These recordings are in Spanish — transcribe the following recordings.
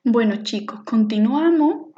Bueno, chicos, continuamos.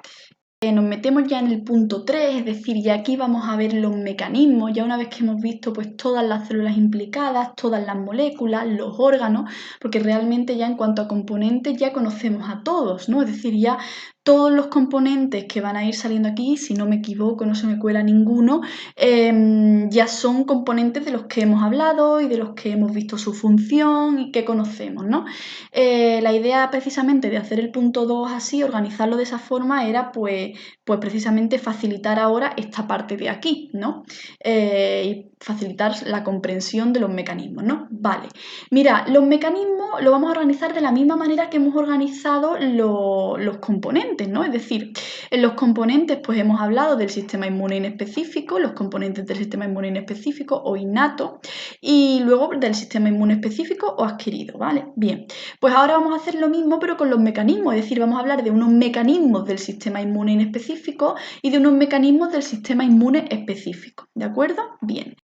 Nos metemos ya en el punto 3, es decir, ya aquí vamos a ver los mecanismos, ya una vez que hemos visto pues todas las células implicadas, todas las moléculas, los órganos, porque realmente ya en cuanto a componentes ya conocemos a todos, ¿no? Es decir, ya todos los componentes que van a ir saliendo aquí, si no me equivoco, no se me cuela ninguno, ya son componentes de los que hemos hablado y de los que hemos visto su función y que conocemos, ¿no? La idea precisamente de hacer el punto 2 así, organizarlo de esa forma, era pues precisamente facilitar ahora esta parte de aquí, ¿no? Y facilitar la comprensión de los mecanismos, ¿no? Vale, mira, los mecanismos los vamos a organizar de la misma manera que hemos organizado los componentes, ¿no? Es decir, en los componentes pues hemos hablado del sistema inmune inespecífico, los componentes del sistema inmune inespecífico o innato, y luego del sistema inmune específico o adquirido, ¿vale? Bien, pues ahora vamos a hacer lo mismo pero con los mecanismos, es decir, vamos a hablar de unos mecanismos del sistema inmune inespecífico y de unos mecanismos del sistema inmune específico, ¿de acuerdo? Bien.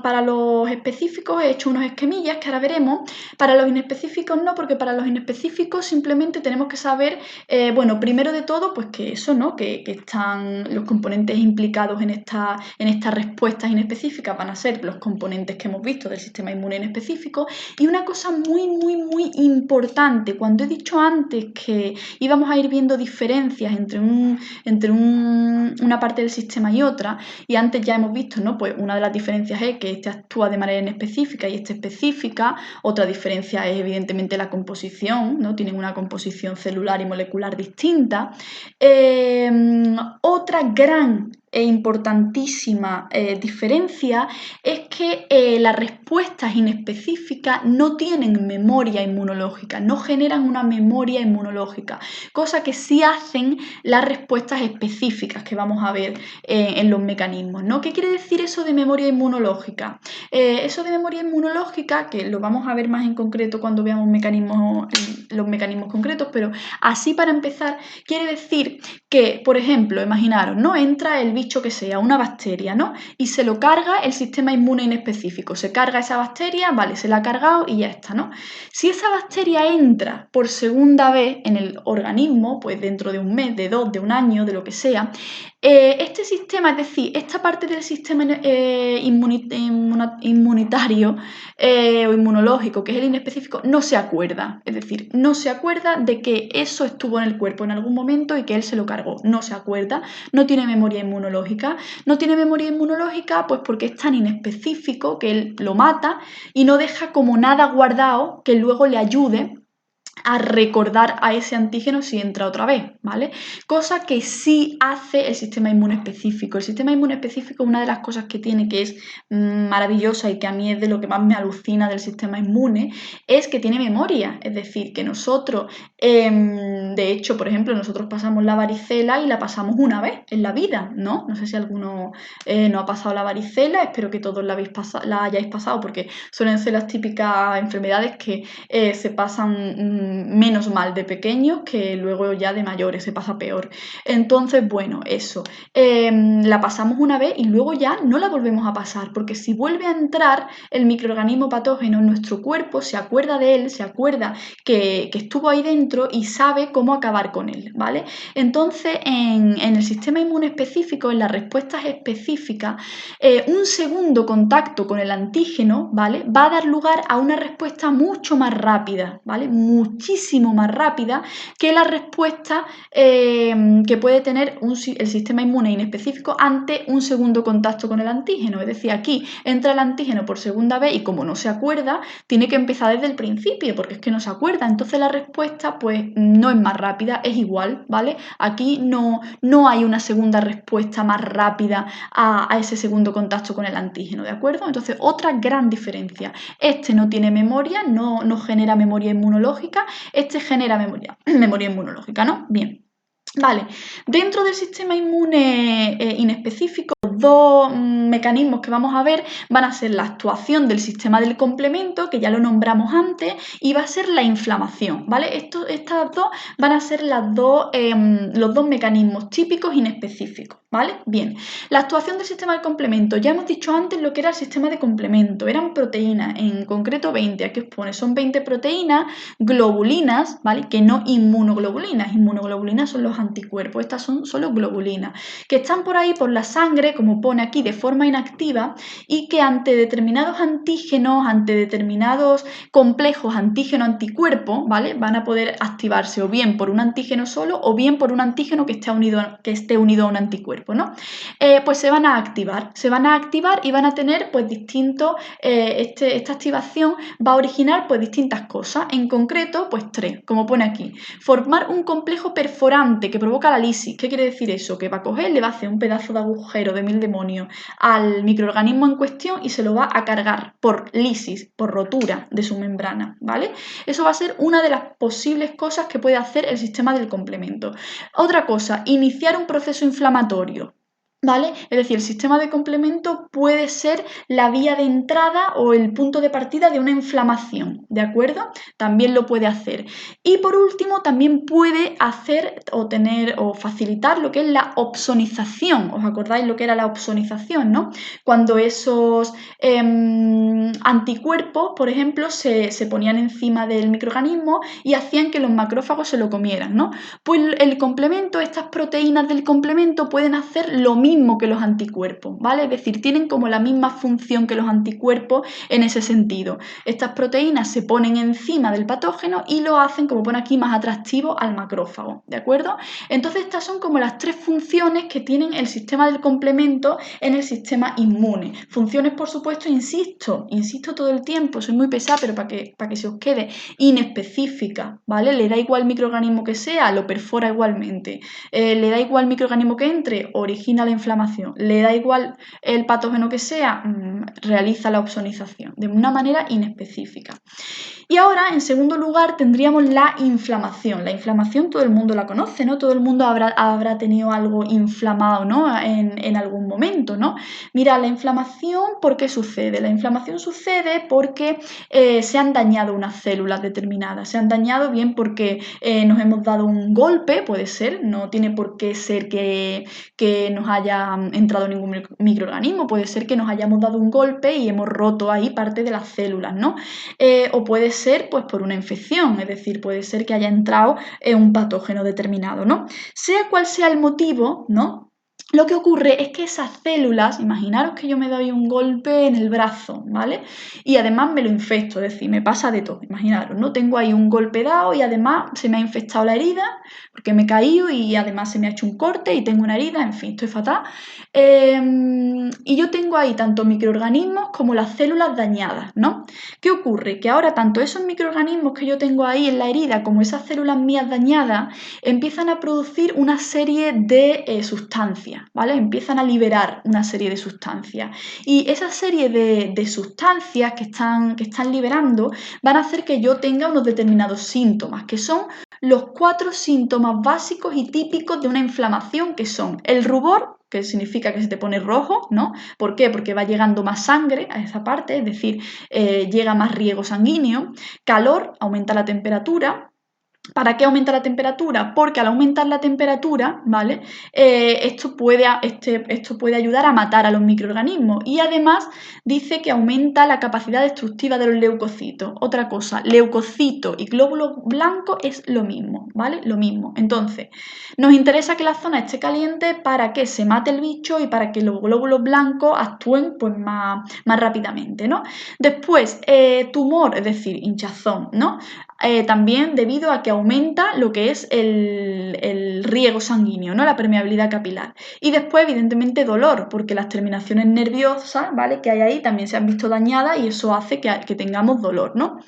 Para los específicos he hecho unos esquemillas que ahora veremos. Para los inespecíficos no, porque para los inespecíficos simplemente tenemos que saber, bueno, primero de todo, pues que eso, ¿no? Que están los componentes implicados en estas respuestas inespecíficas van a ser los componentes que hemos visto del sistema inmune inespecífico. Y una cosa muy, muy, muy importante, cuando he dicho antes que íbamos a ir viendo diferencias entre una parte del sistema y otra, y antes ya hemos visto, ¿no? Pues una de las diferencias es que este actúa de manera inespecífica y este específica. Otra diferencia es evidentemente la composición, ¿no? Tienen una composición celular y molecular distinta. Otra gran e importantísima diferencia es que las respuestas inespecíficas no tienen memoria inmunológica, no generan una memoria inmunológica, cosa que sí hacen las respuestas específicas que vamos a ver en los mecanismos, ¿no? ¿Qué quiere decir eso de memoria inmunológica? Eso de memoria inmunológica, que lo vamos a ver más en concreto cuando veamos los mecanismos concretos, pero así para empezar, quiere decir que, por ejemplo, imaginaros, ¿no? Entra el bicho que sea, una bacteria, ¿no? Y se lo carga el sistema inmune inespecífico. Se carga esa bacteria, vale, se la ha cargado y ya está, ¿no? Si esa bacteria entra por segunda vez en el organismo, pues dentro de un mes, de 2, de un año, de lo que sea, este sistema, es decir, esta parte del sistema inmunitario o inmunológico, que es el inespecífico, no se acuerda. Es decir, no se acuerda de que eso estuvo en el cuerpo en algún momento y que él se lo cargó. No se acuerda, no tiene memoria inmunológica. No tiene memoria inmunológica pues porque es tan inespecífico que él lo mata y no deja como nada guardado que luego le ayude a recordar a ese antígeno si entra otra vez, ¿vale? Cosa que sí hace el sistema inmune específico. El sistema inmune específico, una de las cosas que tiene que es maravillosa y que a mí es de lo que más me alucina del sistema inmune, es que tiene memoria. Es decir, que nosotros, de hecho, por ejemplo, nosotros pasamos la varicela y la pasamos una vez en la vida, ¿no? No sé si alguno no ha pasado la varicela, espero que todos la hayáis pasado porque suelen ser las típicas enfermedades que se pasan menos mal de pequeños que luego ya de mayores se pasa peor. Entonces, bueno, eso. La pasamos una vez y luego ya no la volvemos a pasar, porque si vuelve a entrar el microorganismo patógeno en nuestro cuerpo, se acuerda de él, se acuerda que estuvo ahí dentro y sabe cómo acabar con él, ¿vale? Entonces, en el sistema inmune específico, en las respuestas específicas, un segundo contacto con el antígeno, ¿vale? Va a dar lugar a una respuesta mucho más rápida, ¿vale? Muchísimo más rápida que la respuesta que puede tener el sistema inmune inespecífico ante un segundo contacto con el antígeno. Es decir, aquí entra el antígeno por segunda vez y como no se acuerda, tiene que empezar desde el principio porque es que no se acuerda. Entonces la respuesta pues no es más rápida, es igual, ¿vale? Aquí no hay una segunda respuesta más rápida a ese segundo contacto con el antígeno, ¿de acuerdo? Entonces, otra gran diferencia. Este no tiene memoria, no genera memoria inmunológica, este genera memoria inmunológica, ¿no? Bien. Vale, dentro del sistema inmune inespecífico, los dos mecanismos que vamos a ver van a ser la actuación del sistema del complemento, que ya lo nombramos antes, y va a ser la inflamación, ¿vale? Estas dos van a ser los dos mecanismos típicos inespecíficos, ¿vale? ¿Vale? Bien, la actuación del sistema de complemento. Ya hemos dicho antes lo que era el sistema de complemento. Eran proteínas, en concreto 20. Aquí os pone, son 20 proteínas globulinas, ¿vale? Que no inmunoglobulinas. Inmunoglobulinas son los anticuerpos. Estas son solo globulinas, que están por ahí por la sangre, como pone aquí, de forma inactiva y que ante determinados antígenos, ante determinados complejos antígeno-anticuerpo, ¿vale? Van a poder activarse o bien por un antígeno solo o bien por un antígeno que esté unido a un anticuerpo, ¿no? Pues se van a activar y van a tener pues distintos, esta activación va a originar pues distintas cosas, en concreto pues 3, como pone aquí, formar un complejo perforante que provoca la lisis. ¿Qué quiere decir eso? Que va a coger, le va a hacer un pedazo de agujero de mil demonios al microorganismo en cuestión y se lo va a cargar por lisis, por rotura de su membrana, ¿vale? Eso va a ser una de las posibles cosas que puede hacer el sistema del complemento. Otra cosa, iniciar un proceso inflamatorio. ¿Vale? Es decir, el sistema de complemento puede ser la vía de entrada o el punto de partida de una inflamación, ¿de acuerdo? También lo puede hacer. Y por último, también puede hacer o tener o facilitar lo que es la opsonización. ¿Os acordáis lo que era la opsonización, no? Cuando esos anticuerpos, por ejemplo, se ponían encima del microorganismo y hacían que los macrófagos se lo comieran, ¿no? Pues el complemento, estas proteínas del complemento pueden hacer lo mismo que los anticuerpos, ¿vale? Es decir, tienen como la misma función que los anticuerpos en ese sentido. Estas proteínas se ponen encima del patógeno y lo hacen, como pone aquí, más atractivo al macrófago, ¿de acuerdo? Entonces estas son como las 3 funciones que tienen el sistema del complemento en el sistema inmune. Funciones, por supuesto, insisto todo el tiempo, soy muy pesada, pero para que se os quede, inespecífica, ¿vale? Le da igual el microorganismo que sea, lo perfora igualmente. Le da igual el microorganismo que entre, origina la inflamación. Le da igual el patógeno que sea, realiza la opsonización de una manera inespecífica. Y ahora, en segundo lugar, tendríamos la inflamación. La inflamación todo el mundo la conoce, ¿no? Todo el mundo habrá tenido algo inflamado, ¿no? En algún momento, ¿no? Mira, la inflamación, ¿por qué sucede? La inflamación sucede porque se han dañado unas células determinadas. Se han dañado bien porque nos hemos dado un golpe, puede ser, no tiene por qué ser que nos haya entrado ningún microorganismo, puede ser que nos hayamos dado un golpe y hemos roto ahí parte de las células, ¿no? O puede ser pues por una infección, es decir, puede ser que haya entrado un patógeno determinado, ¿no? Sea cual sea el motivo, ¿no? Lo que ocurre es que esas células, imaginaros que yo me doy un golpe en el brazo, ¿vale? Y además me lo infecto, es decir, me pasa de todo, imaginaros, ¿no? Tengo ahí un golpe dado y además se me ha infectado la herida porque me he caído y además se me ha hecho un corte y tengo una herida, en fin, estoy fatal. Y yo tengo ahí tanto microorganismos como las células dañadas, ¿no? ¿Qué ocurre? Que ahora tanto esos microorganismos que yo tengo ahí en la herida como esas células mías dañadas empiezan a producir una serie de sustancias, ¿vale? Empiezan a liberar una serie de sustancias. Y esa serie de sustancias que están liberando van a hacer que yo tenga unos determinados síntomas, que son los 4 síntomas básicos y típicos de una inflamación, que son el rubor, que significa que se te pone rojo, ¿no? ¿Por qué? Porque va llegando más sangre a esa parte, es decir, llega más riego sanguíneo. Calor, aumenta la temperatura. ¿Para qué aumenta la temperatura? Porque al aumentar la temperatura, ¿vale? Esto puede ayudar a matar a los microorganismos y además dice que aumenta la capacidad destructiva de los leucocitos. Otra cosa, leucocito y glóbulos blancos es lo mismo, ¿vale? Lo mismo. Entonces, nos interesa que la zona esté caliente para que se mate el bicho y para que los glóbulos blancos actúen pues, más rápidamente, ¿no? Después, tumor, es decir, hinchazón, ¿no? También debido a que aumenta lo que es el riego sanguíneo, ¿no? La permeabilidad capilar. Y después, evidentemente, dolor, porque las terminaciones nerviosas, ¿vale? Que hay ahí también se han visto dañadas y eso hace que tengamos dolor, ¿no?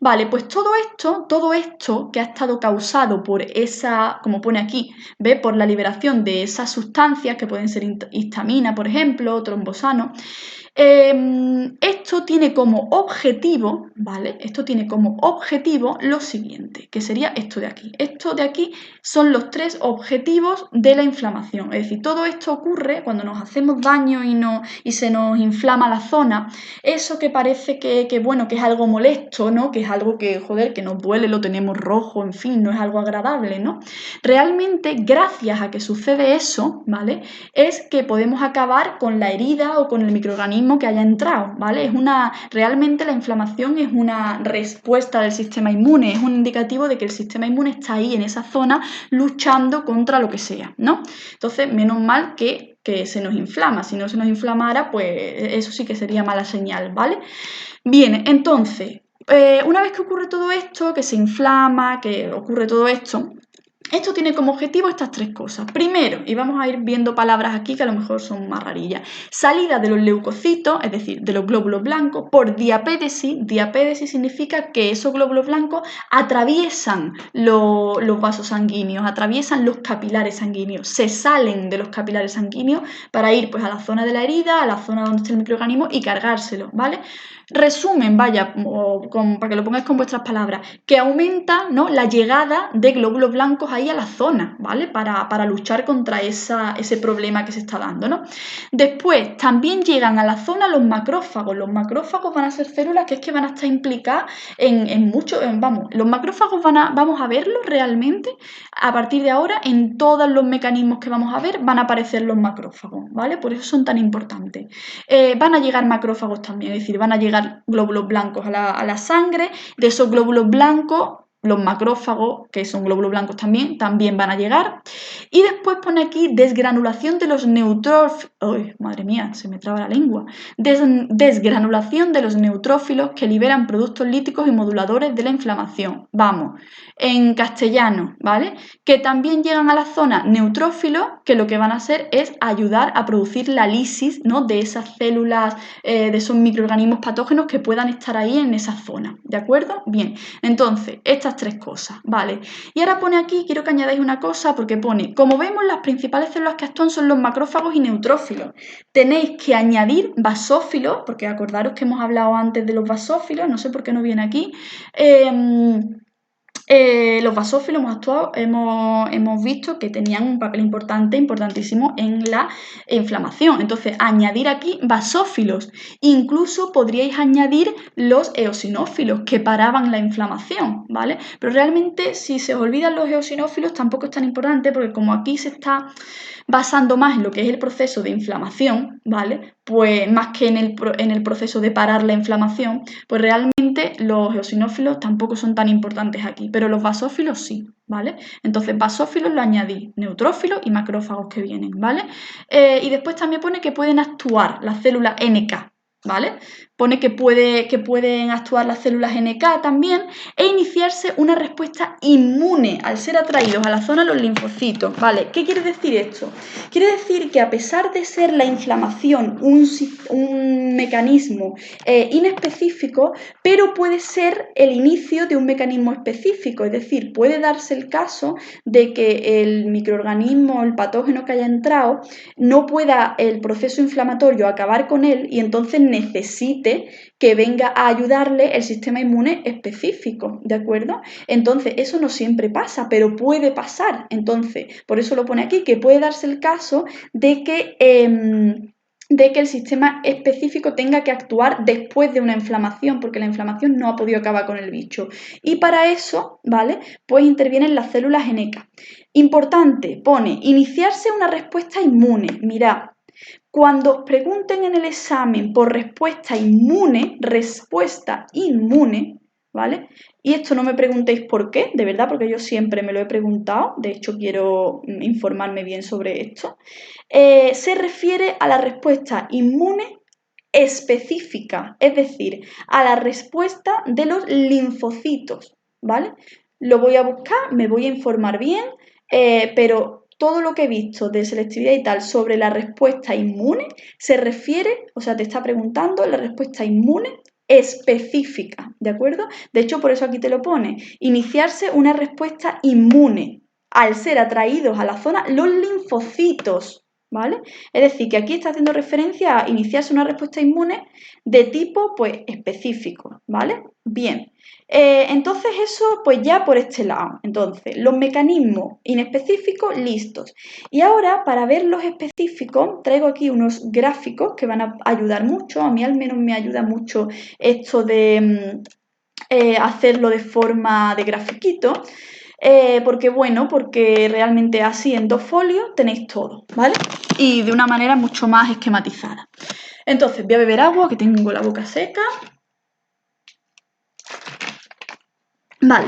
Vale, pues todo esto que ha estado causado por esa, como pone aquí, ¿ve? Por la liberación de esas sustancias que pueden ser histamina, por ejemplo, trombosano, Esto tiene como objetivo, ¿vale? Esto tiene como objetivo lo siguiente, que sería esto de aquí. Esto de aquí son los 3 objetivos de la inflamación. Es decir, todo esto ocurre cuando nos hacemos daño y se nos inflama la zona. Eso que parece bueno, que es algo molesto, ¿no? Que es algo que, joder, que nos duele, lo tenemos rojo, en fin, no es algo agradable, ¿no? Realmente, gracias a que sucede eso, ¿vale? Es que podemos acabar con la herida o con el microorganismo que haya entrado, ¿vale? Realmente la inflamación es una respuesta del sistema inmune, es un indicativo de que el sistema inmune está ahí en esa zona luchando contra lo que sea, ¿no? Entonces, menos mal que se nos inflama, si no se nos inflamara, pues eso sí que sería mala señal, ¿vale? Bien, entonces, una vez que ocurre todo esto, que se inflama, que ocurre todo esto tiene como objetivo estas 3 cosas. Primero, y vamos a ir viendo palabras aquí que a lo mejor son más rarillas, salida de los leucocitos, es decir, de los glóbulos blancos, por diapédesis. Diapédesis significa que esos glóbulos blancos atraviesan los vasos sanguíneos, atraviesan los capilares sanguíneos, se salen de los capilares sanguíneos para ir pues, a la zona de la herida, a la zona donde está el microorganismo y cargárselo, ¿vale? Resumen, vaya, para que lo pongáis con vuestras palabras, que aumenta, ¿no?, la llegada de glóbulos blancos ahí a la zona, ¿vale? Para luchar contra ese problema que se está dando, ¿no? Después, también llegan a la zona los macrófagos. Los macrófagos van a ser células que van a estar implicadas en mucho, vamos, los macrófagos vamos a verlos realmente a partir de ahora en todos los mecanismos que vamos a ver van a aparecer los macrófagos, ¿vale? Por eso son tan importantes. Van a llegar macrófagos también, es decir, van a llegar glóbulos blancos a la sangre, de esos glóbulos blancos, los macrófagos, que son glóbulos blancos también van a llegar. Y después pone aquí desgranulación de los neutrófilos. ¡Ay, madre mía! Se me traba la lengua. Desgranulación de los neutrófilos que liberan productos líticos y moduladores de la inflamación. Vamos, en castellano, ¿vale? Que también llegan a la zona neutrófilos, que lo que van a hacer es ayudar a producir la lisis, ¿no?, de esas células, de esos microorganismos patógenos que puedan estar ahí en esa zona, ¿de acuerdo? Bien, entonces, estas 3 cosas, ¿vale? Y ahora pone aquí, quiero que añadáis una cosa, porque pone, como vemos, las principales células que actúan son los macrófagos y neutrófilos. Tenéis que añadir basófilos, porque acordaros que hemos hablado antes de los basófilos, no sé por qué no viene aquí. Los basófilos hemos visto que tenían un papel importantísimo en la inflamación. Entonces, añadir aquí basófilos. Incluso podríais añadir los eosinófilos que paraban la inflamación, ¿vale? Pero realmente, si se os olvidan los eosinófilos, tampoco es tan importante porque como aquí se está basando más en lo que es el proceso de inflamación, ¿vale? Pues más que en el proceso de parar la inflamación, pues realmente los eosinófilos tampoco son tan importantes aquí, pero los basófilos sí, ¿vale? Entonces basófilos lo añadí, neutrófilos y macrófagos que vienen, ¿vale? Y después también pone que pueden actuar las células NK, ¿vale? Pone que pueden actuar las células NK también e iniciarse una respuesta inmune al ser atraídos a la zona de los linfocitos, ¿vale? ¿Qué quiere decir esto? Quiere decir que a pesar de ser la inflamación un mecanismo inespecífico, pero puede ser el inicio de un mecanismo específico, es decir, puede darse el caso de que el microorganismo, el patógeno que haya entrado, no pueda el proceso inflamatorio acabar con él y entonces necesite que venga a ayudarle el sistema inmune específico, ¿de acuerdo? Entonces, eso no siempre pasa, pero puede pasar. Entonces, por eso lo pone aquí, que puede darse el caso de que el sistema específico tenga que actuar después de una inflamación, porque la inflamación no ha podido acabar con el bicho. Y para eso, ¿vale?, pues intervienen las células NK. Importante, pone, iniciarse una respuesta inmune. Mirad, cuando os pregunten en el examen por respuesta inmune, ¿vale? Y esto no me preguntéis por qué, de verdad, porque yo siempre me lo he preguntado, de hecho quiero informarme bien sobre esto. Se refiere a la respuesta inmune específica, es decir, a la respuesta de los linfocitos, ¿vale? Lo voy a buscar, me voy a informar bien, pero todo lo que he visto de selectividad y tal sobre la respuesta inmune se refiere, o sea, te está preguntando la respuesta inmune específica, ¿de acuerdo? De hecho, por eso aquí te lo pone, iniciarse una respuesta inmune al ser atraídos a la zona los linfocitos, ¿vale? Es decir, que aquí está haciendo referencia a iniciarse una respuesta inmune de tipo, pues, específico, ¿vale? Bien, entonces eso, pues ya por este lado. Entonces, los mecanismos inespecíficos listos. Y ahora, para ver los específicos, traigo aquí unos gráficos que van a ayudar mucho. A mí al menos me ayuda mucho esto de hacerlo de forma de grafiquito. Porque realmente así en 2 folios tenéis todo, ¿vale? Y de una manera mucho más esquematizada. Entonces voy a beber agua, que tengo la boca seca. Vale.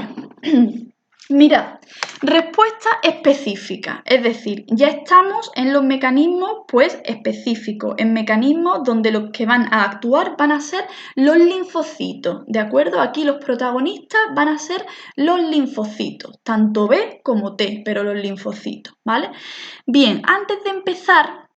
Mirad, respuesta específica, es decir, ya estamos en los mecanismos pues específicos, en mecanismos donde los que van a actuar van a ser los linfocitos, ¿de acuerdo? Aquí los protagonistas van a ser los linfocitos, tanto B como T, pero los linfocitos, ¿vale? Bien, antes de empezar,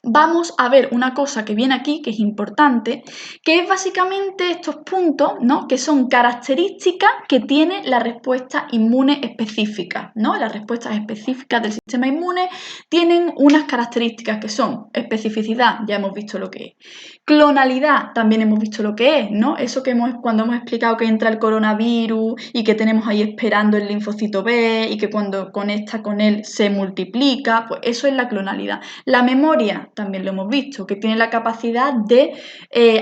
vamos a ver una cosa que viene aquí, que es importante, que es básicamente estos puntos, ¿no? Que son características que tiene la respuesta inmune específica, ¿no? Las respuestas específicas del sistema inmune tienen unas características que son especificidad, ya hemos visto lo que es, clonalidad, también hemos visto lo que es, ¿no? Eso que cuando hemos explicado que entra el coronavirus y que tenemos ahí esperando el linfocito B y que cuando conecta con él se multiplica, pues eso es la clonalidad. La memoria, también lo hemos visto, que tiene la capacidad de,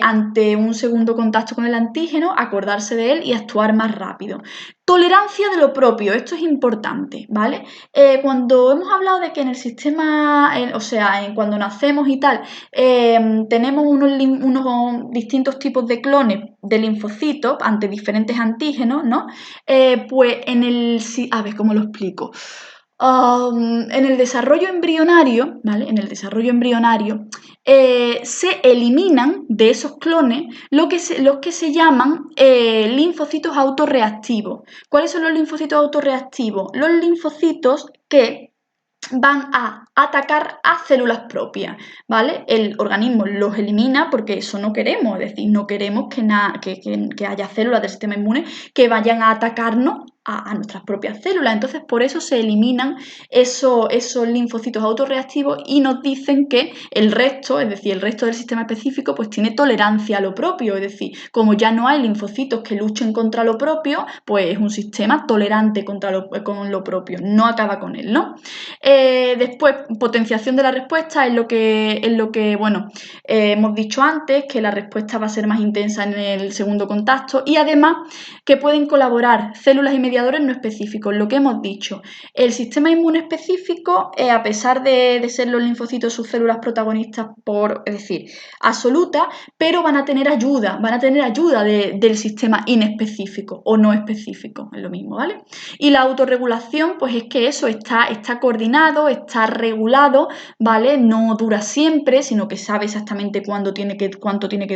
ante un segundo contacto con el antígeno, acordarse de él y actuar más rápido. Tolerancia de lo propio, esto es importante, ¿vale? Cuando hemos hablado de que en el sistema, cuando nacemos y tal, tenemos unos distintos tipos de clones de linfocitos ante diferentes antígenos, ¿no? Pues a ver, ¿cómo lo explico? En el desarrollo embrionario, ¿vale? En el desarrollo embrionario se eliminan de esos clones los que se llaman linfocitos autorreactivos. ¿Cuáles son los linfocitos autorreactivos? Los linfocitos que van a atacar a células propias, ¿vale? El organismo los elimina porque eso no queremos, es decir, no queremos que haya células del sistema inmune que vayan a atacarnos a nuestras propias células. Entonces, por eso se eliminan esos linfocitos autorreactivos y nos dicen que el resto, es decir, el resto del sistema específico, pues tiene tolerancia a lo propio, es decir, como ya no hay linfocitos que luchen contra lo propio, pues es un sistema tolerante con lo propio, no acaba con él, ¿no? Después, potenciación de la respuesta es lo que hemos dicho antes, que la respuesta va a ser más intensa en el segundo contacto y además que pueden colaborar células y mediadores no específicos, lo que hemos dicho. El sistema inmune específico, a pesar de ser los linfocitos sus células protagonistas es decir, absoluta, pero van a tener ayuda del sistema inespecífico o no específico, es lo mismo, ¿vale? Y la autorregulación, pues es que eso está coordinado, está regulado, ¿vale? No dura siempre, sino que sabe exactamente cuánto tiene que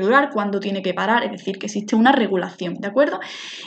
durar, cuándo tiene que parar, es decir, que existe una regulación, ¿de acuerdo?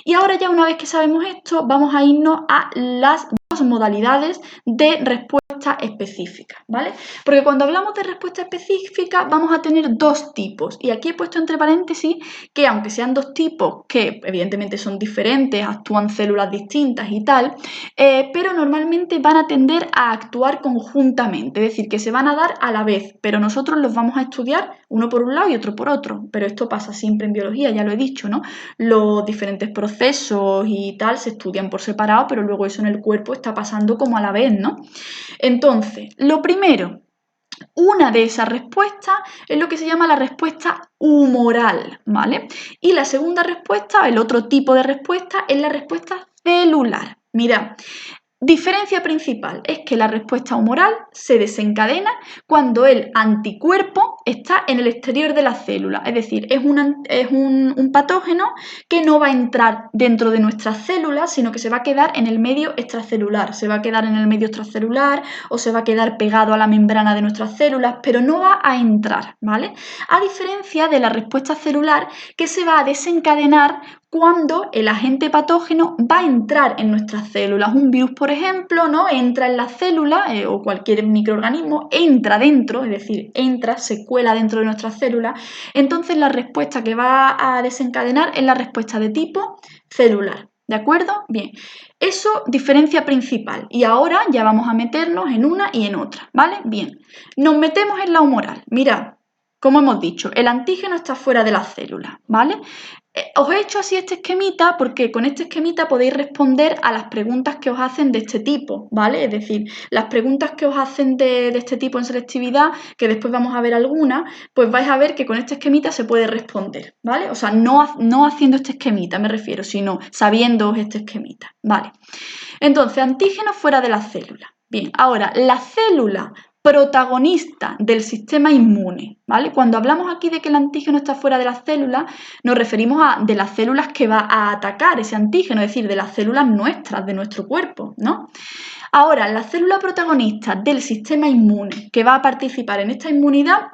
Y ahora ya una vez que sabemos esto, vamos a irnos a las dos modalidades de respuesta específica, ¿vale? Porque cuando hablamos de respuesta específica vamos a tener dos tipos y aquí he puesto entre paréntesis que aunque sean dos tipos que evidentemente son diferentes, actúan células distintas y tal, pero normalmente van a tender a actuar conjuntamente, es decir, que se van a dar a la vez, pero nosotros los vamos a estudiar uno por un lado y otro por otro, pero esto pasa siempre en biología, ya lo he dicho, ¿no? Los diferentes procesos y tal se estudian por separado, pero luego eso en el cuerpo está pasando como a la vez, ¿no? Entonces, lo primero, una de esas respuestas es lo que se llama la respuesta humoral, ¿vale? Y la segunda respuesta, el otro tipo de respuesta, es la respuesta celular. Mirad, diferencia principal es que la respuesta humoral se desencadena cuando el anticuerpo está en el exterior de la célula, es decir, es un patógeno que no va a entrar dentro de nuestras células, sino que se va a quedar en el medio extracelular, se va a quedar en el medio extracelular o se va a quedar pegado a la membrana de nuestras células, pero no va a entrar, ¿vale? A diferencia de la respuesta celular que se va a desencadenar cuando el agente patógeno va a entrar en nuestras células. Un virus, por ejemplo, ¿no? Entra en la célula o cualquier microorganismo, entra dentro, es decir, se cuela dentro de nuestras células. Entonces la respuesta que va a desencadenar es la respuesta de tipo celular. ¿De acuerdo? Bien, eso diferencia principal. Y ahora ya vamos a meternos en una y en otra, ¿vale? Bien, nos metemos en la humoral. Mirad, como hemos dicho, el antígeno está fuera de la célula, ¿vale? Os he hecho así este esquemita porque con este esquemita podéis responder a las preguntas que os hacen de este tipo, ¿vale? Es decir, las preguntas que os hacen de este tipo en selectividad, que después vamos a ver algunas, pues vais a ver que con este esquemita se puede responder, ¿vale? O sea, no haciendo este esquemita, me refiero, sino sabiendo este esquemita, ¿vale? Entonces, antígenos fuera de la célula. Bien, ahora, la célula protagonista del sistema inmune, ¿vale? Cuando hablamos aquí de que el antígeno está fuera de la célula, nos referimos a de las células que va a atacar ese antígeno, es decir, de las células nuestras, de nuestro cuerpo, ¿no? Ahora, la célula protagonista del sistema inmune que va a participar en esta inmunidad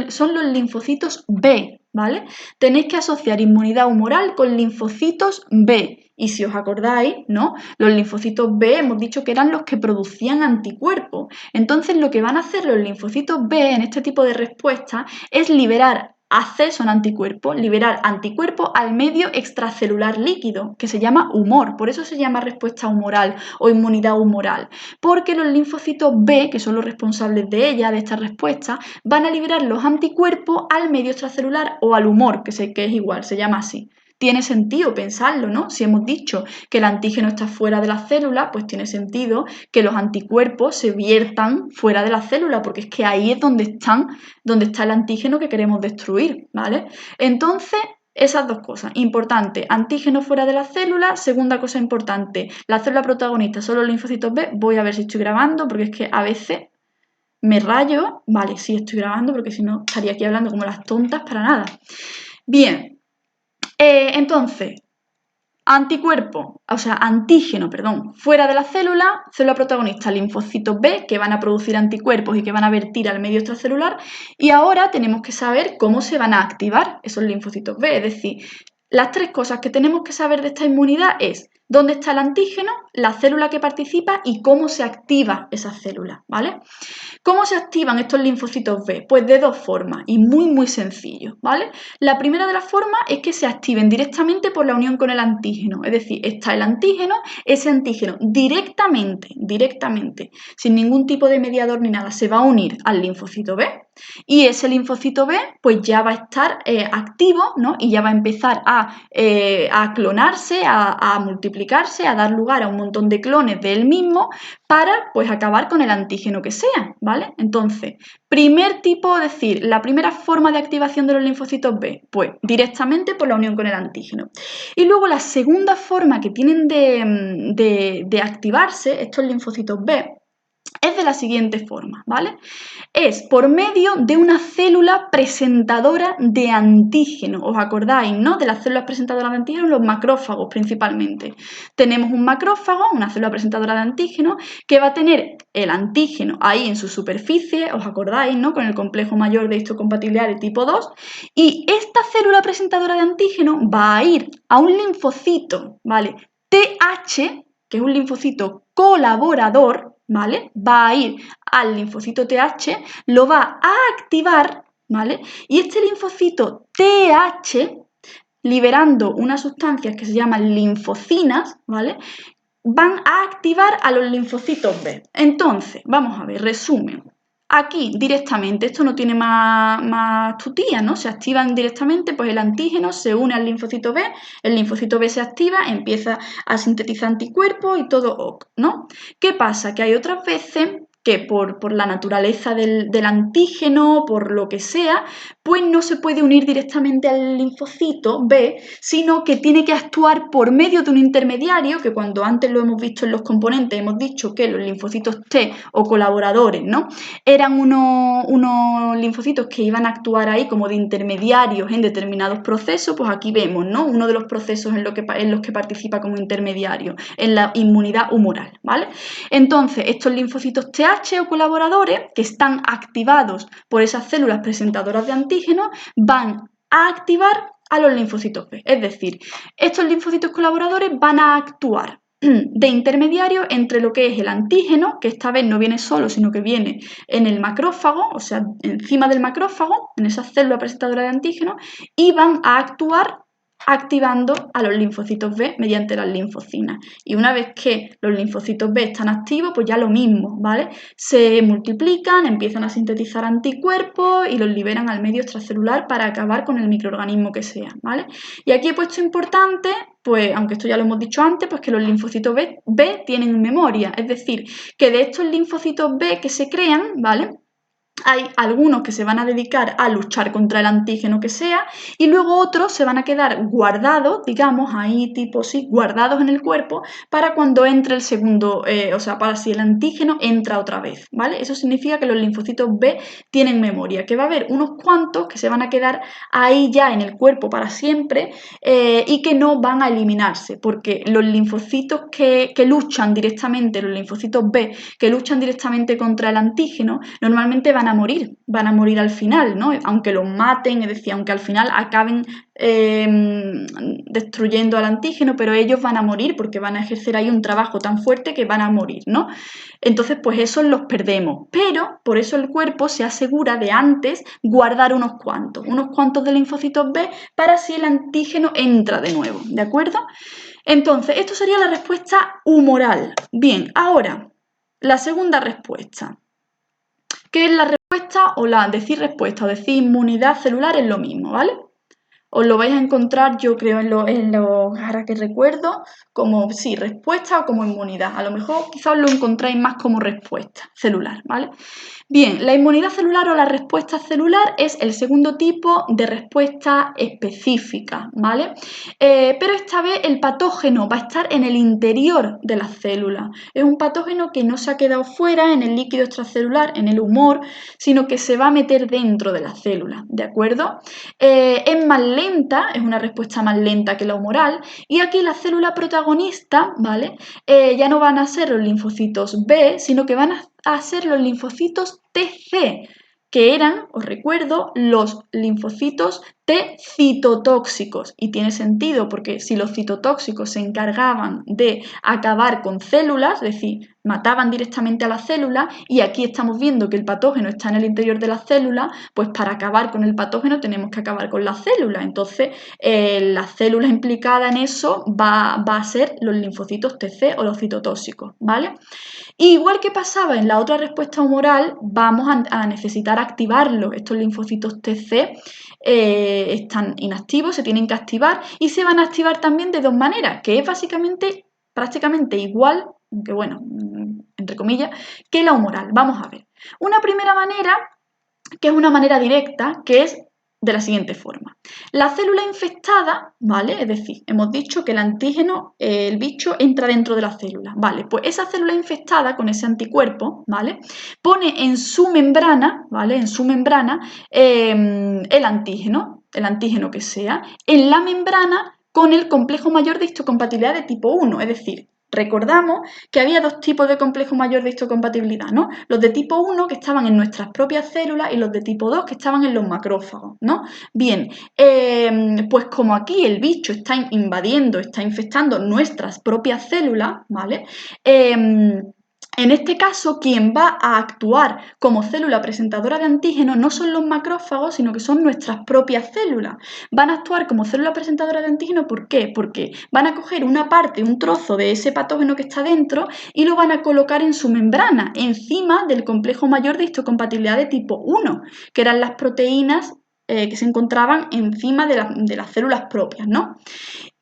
son los linfocitos B, ¿vale? Tenéis que asociar inmunidad humoral con linfocitos B. Y si os acordáis, ¿no? Los linfocitos B hemos dicho que eran los que producían anticuerpos. Entonces, lo que van a hacer los linfocitos B en este tipo de respuesta es liberar acceso a anticuerpos, liberar anticuerpos al medio extracelular líquido, que se llama humor. Por eso se llama respuesta humoral o inmunidad humoral, porque los linfocitos B, que son los responsables de ella, de esta respuesta, van a liberar los anticuerpos al medio extracelular o al humor, que es igual, se llama así. Tiene sentido pensarlo, ¿no? Si hemos dicho que el antígeno está fuera de la célula, pues tiene sentido que los anticuerpos se viertan fuera de la célula, porque es que ahí es donde está el antígeno que queremos destruir, ¿vale? Entonces, esas dos cosas, importante, antígeno fuera de la célula. Segunda cosa importante, la célula protagonista son los linfocitos B. Voy a ver si estoy grabando, porque es que a veces me rayo. Vale, sí estoy grabando, porque si no estaría aquí hablando como las tontas para nada. Bien, entonces, antígeno, fuera de la célula protagonista, linfocitos B, que van a producir anticuerpos y que van a vertir al medio extracelular. Y ahora tenemos que saber cómo se van a activar esos linfocitos B. Es decir, las tres cosas que tenemos que saber de esta inmunidad es dónde está el antígeno, la célula que participa y cómo se activa esa célula, ¿vale? ¿Cómo se activan estos linfocitos B? Pues de dos formas y muy sencillo, ¿vale? La primera de las formas es que se activen directamente por la unión con el antígeno, es decir, está el antígeno, ese antígeno directamente, sin ningún tipo de mediador ni nada, se va a unir al linfocito B y ese linfocito B pues ya va a estar activo, ¿no? Y ya va a empezar a clonarse, a multiplicarse, a dar lugar a un montón de clones de él mismo para pues acabar con el antígeno que sea, ¿vale? Entonces, primer tipo, es decir, la primera forma de activación de los linfocitos B, pues directamente por la unión con el antígeno. Y luego la segunda forma que tienen de activarse estos linfocitos B es de la siguiente forma, ¿vale? Es por medio de una célula presentadora de antígeno. ¿Os acordáis, no? De las células presentadoras de antígeno, los macrófagos principalmente. Tenemos un macrófago, una célula presentadora de antígeno, que va a tener el antígeno ahí en su superficie, ¿os acordáis, no? Con el complejo mayor de histocompatibilidad de tipo 2. Y esta célula presentadora de antígeno va a ir a un linfocito, ¿vale? TH, que es un linfocito colaborador, ¿vale? Va a ir al linfocito TH, lo va a activar, ¿vale? Y este linfocito TH, liberando unas sustancias que se llaman linfocinas, ¿vale? Van a activar a los linfocitos B. Entonces, vamos a ver, resumen. Aquí directamente, esto no tiene más tutía, ¿no? Se activan directamente, pues el antígeno se une al linfocito B, el linfocito B se activa, empieza a sintetizar anticuerpos y todo ok, ¿no? ¿Qué pasa? Que hay otras veces que por la naturaleza del antígeno, por lo que sea, pues no se puede unir directamente al linfocito B, sino que tiene que actuar por medio de un intermediario, que cuando antes lo hemos visto en los componentes, hemos dicho que los linfocitos T o colaboradores, ¿no? Eran unos linfocitos que iban a actuar ahí como de intermediarios en determinados procesos. Pues aquí vemos, ¿no? Uno de los procesos en los que participa como intermediario, en la inmunidad humoral, ¿vale? Entonces, estos linfocitos TH o colaboradores, que están activados por esas células presentadoras de antígenos, van a activar a los linfocitos B. Es decir, estos linfocitos colaboradores van a actuar de intermediario entre lo que es el antígeno, que esta vez no viene solo, sino que viene en el macrófago, o sea, encima del macrófago, en esa célula presentadora de antígeno, y van a actuar activando a los linfocitos B mediante las linfocinas. Y una vez que los linfocitos B están activos, pues ya lo mismo, ¿vale? Se multiplican, empiezan a sintetizar anticuerpos y los liberan al medio extracelular para acabar con el microorganismo que sea, ¿vale? Y aquí he puesto importante, pues aunque esto ya lo hemos dicho antes, pues que los linfocitos B tienen memoria, es decir, que de estos linfocitos B que se crean, ¿vale? Hay algunos que se van a dedicar a luchar contra el antígeno que sea y luego otros se van a quedar guardados, digamos, ahí tipo sí, guardados en el cuerpo para cuando entre el segundo, o sea, para si el antígeno entra otra vez, ¿vale? Eso significa que los linfocitos B tienen memoria, que va a haber unos cuantos que se van a quedar ahí ya en el cuerpo para siempre y que no van a eliminarse, porque los linfocitos que luchan directamente, los linfocitos B que luchan directamente contra el antígeno, normalmente van a morir al final, ¿no? Aunque los maten, es decir, aunque al final acaben destruyendo al antígeno, pero ellos van a morir porque van a ejercer ahí un trabajo tan fuerte que van a morir, ¿no? Entonces, pues esos los perdemos, pero por eso el cuerpo se asegura de antes guardar unos cuantos de linfocitos B para si el antígeno entra de nuevo, ¿de acuerdo? Entonces, esto sería la respuesta humoral. Bien, ahora, la segunda respuesta. ¿Qué es la respuesta o la decir respuesta o decir inmunidad celular es lo mismo, ¿vale? Os lo vais a encontrar, yo creo, ahora que recuerdo, como sí, respuesta o como inmunidad. A lo mejor quizás os lo encontráis más como respuesta celular, ¿vale? Bien, la inmunidad celular o la respuesta celular es el segundo tipo de respuesta específica, ¿vale? Pero esta vez el patógeno va a estar en el interior de la célula. Es un patógeno que no se ha quedado fuera en el líquido extracelular, en el humor, sino que se va a meter dentro de la célula, ¿de acuerdo? Es más lenta, es una respuesta más lenta que la humoral, y aquí la célula protagonista, ¿vale? Ya no van a ser los linfocitos B, sino que van a ser los linfocitos TC, que eran, os recuerdo, los linfocitos T citotóxicos. Y tiene sentido porque si los citotóxicos se encargaban de acabar con células, es decir, mataban directamente a la célula, y aquí estamos viendo que el patógeno está en el interior de la célula, pues para acabar con el patógeno tenemos que acabar con la célula. Entonces, la célula implicada en eso va a ser los linfocitos TC o los citotóxicos, ¿vale? Igual que pasaba en la otra respuesta humoral, vamos a necesitar activarlo. Estos linfocitos TC están inactivos, se tienen que activar y se van a activar también de dos maneras, que es básicamente prácticamente igual, aunque bueno, entre comillas, que la humoral. Vamos a ver. Una primera manera, que es una manera directa, que es de la siguiente forma. La célula infectada, ¿vale? Es decir, hemos dicho que el antígeno, el bicho, entra dentro de la célula, ¿vale? Pues esa célula infectada con ese anticuerpo, ¿vale? Pone en su membrana, ¿vale? En su membrana el antígeno que sea, en la membrana con el complejo mayor de histocompatibilidad de tipo 1, es decir, recordamos que había dos tipos de complejo mayor de histocompatibilidad, ¿no? Los de tipo 1 que estaban en nuestras propias células y los de tipo 2 que estaban en los macrófagos, ¿no? Bien, pues como aquí el bicho está invadiendo, está infectando nuestras propias células, ¿vale? En este caso, quien va a actuar como célula presentadora de antígenos no son los macrófagos, sino que son nuestras propias células. Van a actuar como célula presentadora de antígeno, ¿por qué? Porque van a coger una parte, un trozo de ese patógeno que está dentro y lo van a colocar en su membrana, encima del complejo mayor de histocompatibilidad de tipo 1, que eran las proteínas que se encontraban encima de las células propias, ¿no?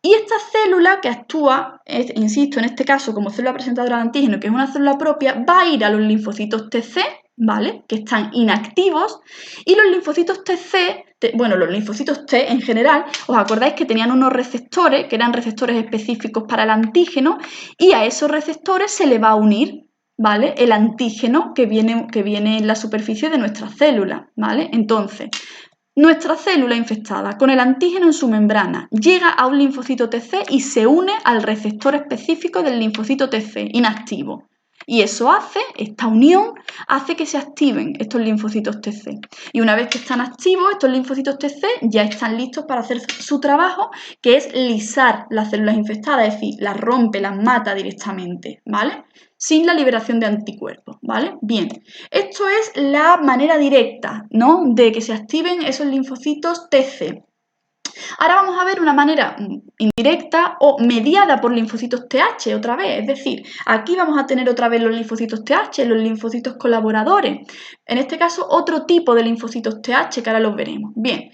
Y esta célula que actúa, insisto, en este caso como célula presentadora de antígeno, que es una célula propia, va a ir a los linfocitos TC, ¿vale? Que están inactivos, y los linfocitos TC, bueno, los linfocitos T en general, os acordáis que tenían unos receptores, que eran receptores específicos para el antígeno, y a esos receptores se le va a unir, ¿vale? El antígeno que viene en la superficie de nuestra célula, ¿vale? Entonces, nuestra célula infectada con el antígeno en su membrana llega a un linfocito TC y se une al receptor específico del linfocito TC inactivo. Y eso esta unión hace que se activen estos linfocitos TC. Y una vez que están activos, estos linfocitos TC ya están listos para hacer su trabajo, que es lisar las células infectadas, es decir, las rompe, las mata directamente, ¿vale? Sin la liberación de anticuerpos, ¿vale? Bien, esto es la manera directa, ¿no? De que se activen esos linfocitos TC. Ahora vamos a ver una manera indirecta o mediada por linfocitos TH otra vez, es decir, aquí vamos a tener otra vez los linfocitos TH, los linfocitos colaboradores, en este caso otro tipo de linfocitos TH que ahora los veremos. Bien,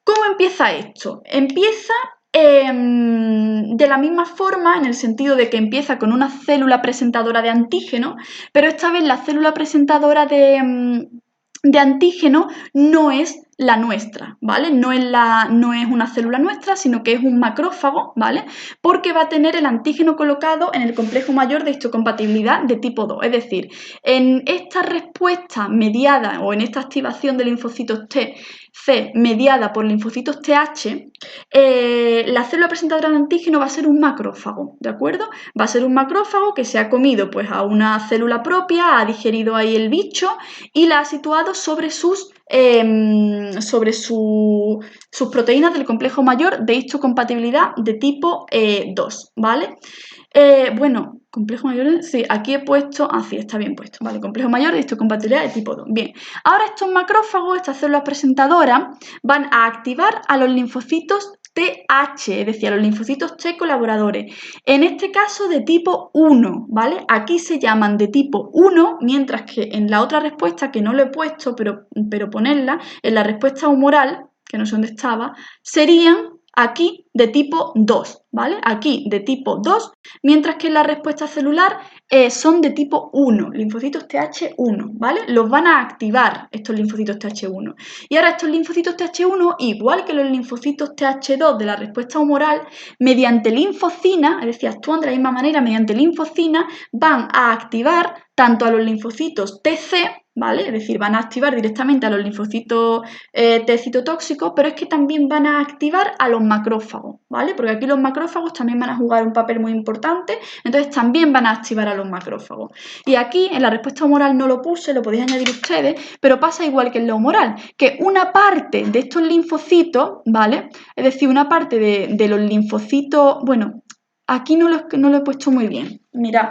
¿cómo empieza esto? Empieza de la misma forma, en el sentido de que empieza con una célula presentadora de antígeno, pero esta vez la célula presentadora de antígeno no es la nuestra, ¿vale? No es una célula nuestra, sino que es un macrófago, ¿vale? Porque va a tener el antígeno colocado en el complejo mayor de histocompatibilidad de tipo 2. Es decir, en esta respuesta mediada o en esta activación de linfocitos T C mediada por linfocitos TH, la célula presentadora de antígeno va a ser un macrófago, ¿de acuerdo? Va a ser un macrófago que se ha comido pues, a una célula propia, ha digerido ahí el bicho y la ha situado sobre sus proteínas del complejo mayor de histocompatibilidad de tipo 2, ¿vale? Bueno, complejo mayor, sí, aquí he puesto, sí, está bien puesto, vale, complejo mayor de histocompatibilidad de tipo 2. Bien, ahora estos macrófagos, estas células presentadoras, van a activar a los linfocitos TH, es decir, a los linfocitos T colaboradores, en este caso de tipo 1, ¿vale? Aquí se llaman de tipo 1, mientras que en la otra respuesta, que no lo he puesto, pero ponerla, en la respuesta humoral, que no sé dónde estaba, serían aquí de tipo 2, ¿vale? Aquí de tipo 2, mientras que en la respuesta celular son de tipo 1, linfocitos TH1, ¿vale? Los van a activar estos linfocitos TH1. Y ahora estos linfocitos TH1, igual que los linfocitos TH2 de la respuesta humoral, mediante linfocina, es decir, actúan de la misma manera, mediante linfocina, van a activar tanto a los linfocitos TC, ¿vale? Es decir, van a activar directamente a los linfocitos T citotóxicos, pero es que también van a activar a los macrófagos, ¿vale? Porque aquí los macrófagos también van a jugar un papel muy importante, entonces también van a activar a los macrófagos. Y aquí en la respuesta humoral no lo puse, lo podéis añadir ustedes, pero pasa igual que en la humoral, que una parte de estos linfocitos, ¿vale? Es decir, una parte de los linfocitos, bueno, aquí no lo he puesto muy bien. Mirad,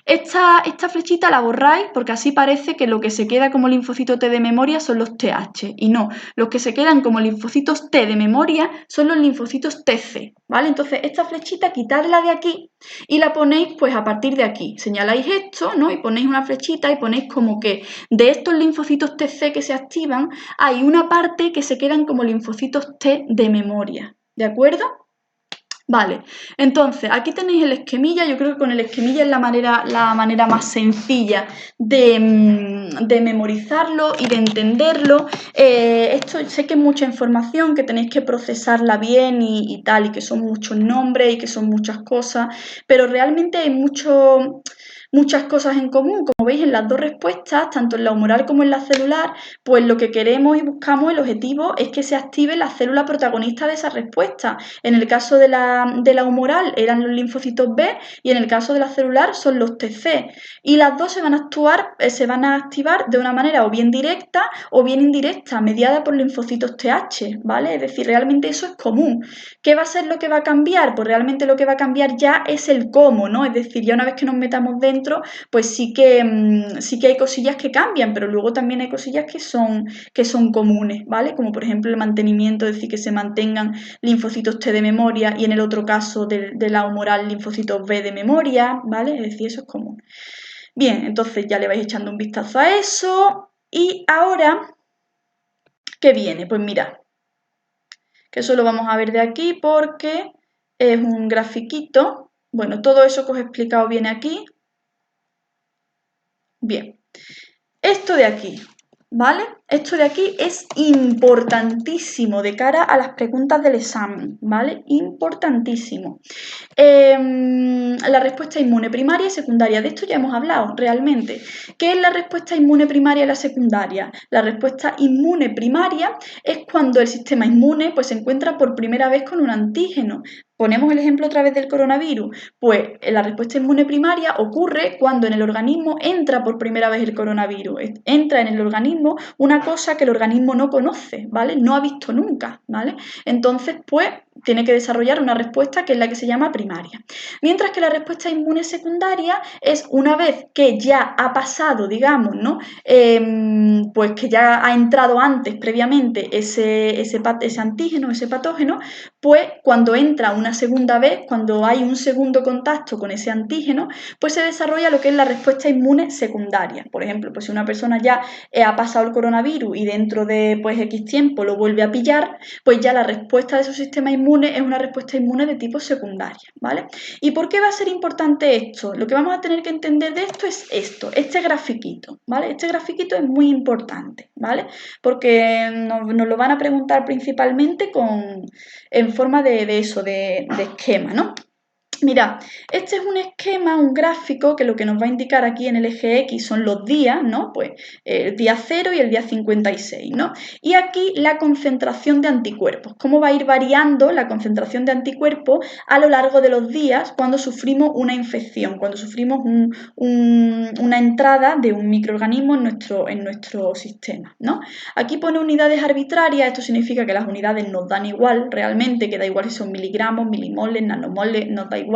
esta flechita la borráis porque así parece que lo que se queda como linfocito T de memoria son los TH y no, los que se quedan como linfocitos T de memoria son los linfocitos TC, ¿vale? Entonces esta flechita quitadla de aquí y la ponéis pues a partir de aquí, señaláis esto, ¿no? Y ponéis una flechita y ponéis como que de estos linfocitos TC que se activan hay una parte que se quedan como linfocitos T de memoria, ¿de acuerdo? Vale, entonces aquí tenéis el esquemilla, yo creo que con el esquemilla es la manera más sencilla de memorizarlo y de entenderlo. Esto sé que es mucha información, que tenéis que procesarla bien y tal, y que son muchos nombres y que son muchas cosas, pero realmente hay muchas cosas en común. Como veis en las dos respuestas, tanto en la humoral como en la celular, pues lo que queremos y buscamos, el objetivo es que se active la célula protagonista de esa respuesta. En el caso de la humoral eran los linfocitos B y en el caso de la celular son los TC. Y las dos se van a activar de una manera o bien directa o bien indirecta, mediada por linfocitos TH, ¿vale? Es decir, realmente eso es común. ¿Qué va a ser lo que va a cambiar? Pues realmente lo que va a cambiar ya es el cómo, ¿no? Es decir, ya una vez que nos metamos dentro, pues sí que hay cosillas que cambian, pero luego también hay cosillas que son comunes, ¿vale? Como por ejemplo el mantenimiento, es decir, que se mantengan linfocitos T de memoria y en el otro caso de la humoral linfocitos B de memoria, ¿vale? Es decir, eso es común. Bien, entonces ya le vais echando un vistazo a eso y ahora, ¿qué viene? Pues mirad, que eso lo vamos a ver de aquí porque es un grafiquito. Bueno, todo eso que os he explicado viene aquí. Bien, esto de aquí, ¿vale? Esto de aquí es importantísimo de cara a las preguntas del examen, ¿vale? Importantísimo. La respuesta inmune primaria y secundaria, de esto ya hemos hablado realmente. ¿Qué es la respuesta inmune primaria y la secundaria? La respuesta inmune primaria es cuando el sistema inmune pues, se encuentra por primera vez con un antígeno. Ponemos el ejemplo otra vez del coronavirus. Pues la respuesta inmune primaria ocurre cuando en el organismo entra por primera vez el coronavirus. Entra en el organismo una cosa que el organismo no conoce, ¿vale? No ha visto nunca, ¿vale? Entonces, pues tiene que desarrollar una respuesta que es la que se llama primaria. Mientras que la respuesta inmune secundaria es una vez que ya ha pasado, digamos, ¿no? Pues que ya ha entrado antes, previamente, ese antígeno, ese patógeno, pues cuando entra una segunda vez, cuando hay un segundo contacto con ese antígeno, pues se desarrolla lo que es la respuesta inmune secundaria. Por ejemplo, pues si una persona ya ha pasado el coronavirus y dentro de pues X tiempo lo vuelve a pillar, pues ya la respuesta de su sistema inmune es una respuesta inmune de tipo secundaria, ¿vale? ¿Y por qué va a ser importante esto? Lo que vamos a tener que entender de esto es este grafiquito, ¿vale? Este grafiquito es muy importante, ¿vale? Porque nos lo van a preguntar principalmente en forma de esquema, ¿no? Mira, este es un esquema, un gráfico que lo que nos va a indicar aquí en el eje X son los días, ¿no? Pues el día 0 y el día 56, ¿no? Y aquí la concentración de anticuerpos, cómo va a ir variando la concentración de anticuerpos a lo largo de los días cuando sufrimos una infección, cuando sufrimos una entrada de un microorganismo en nuestro sistema, ¿no? Aquí pone unidades arbitrarias, esto significa que las unidades nos dan igual realmente, que da igual si son miligramos, milimoles, nanomoles, nos da igual.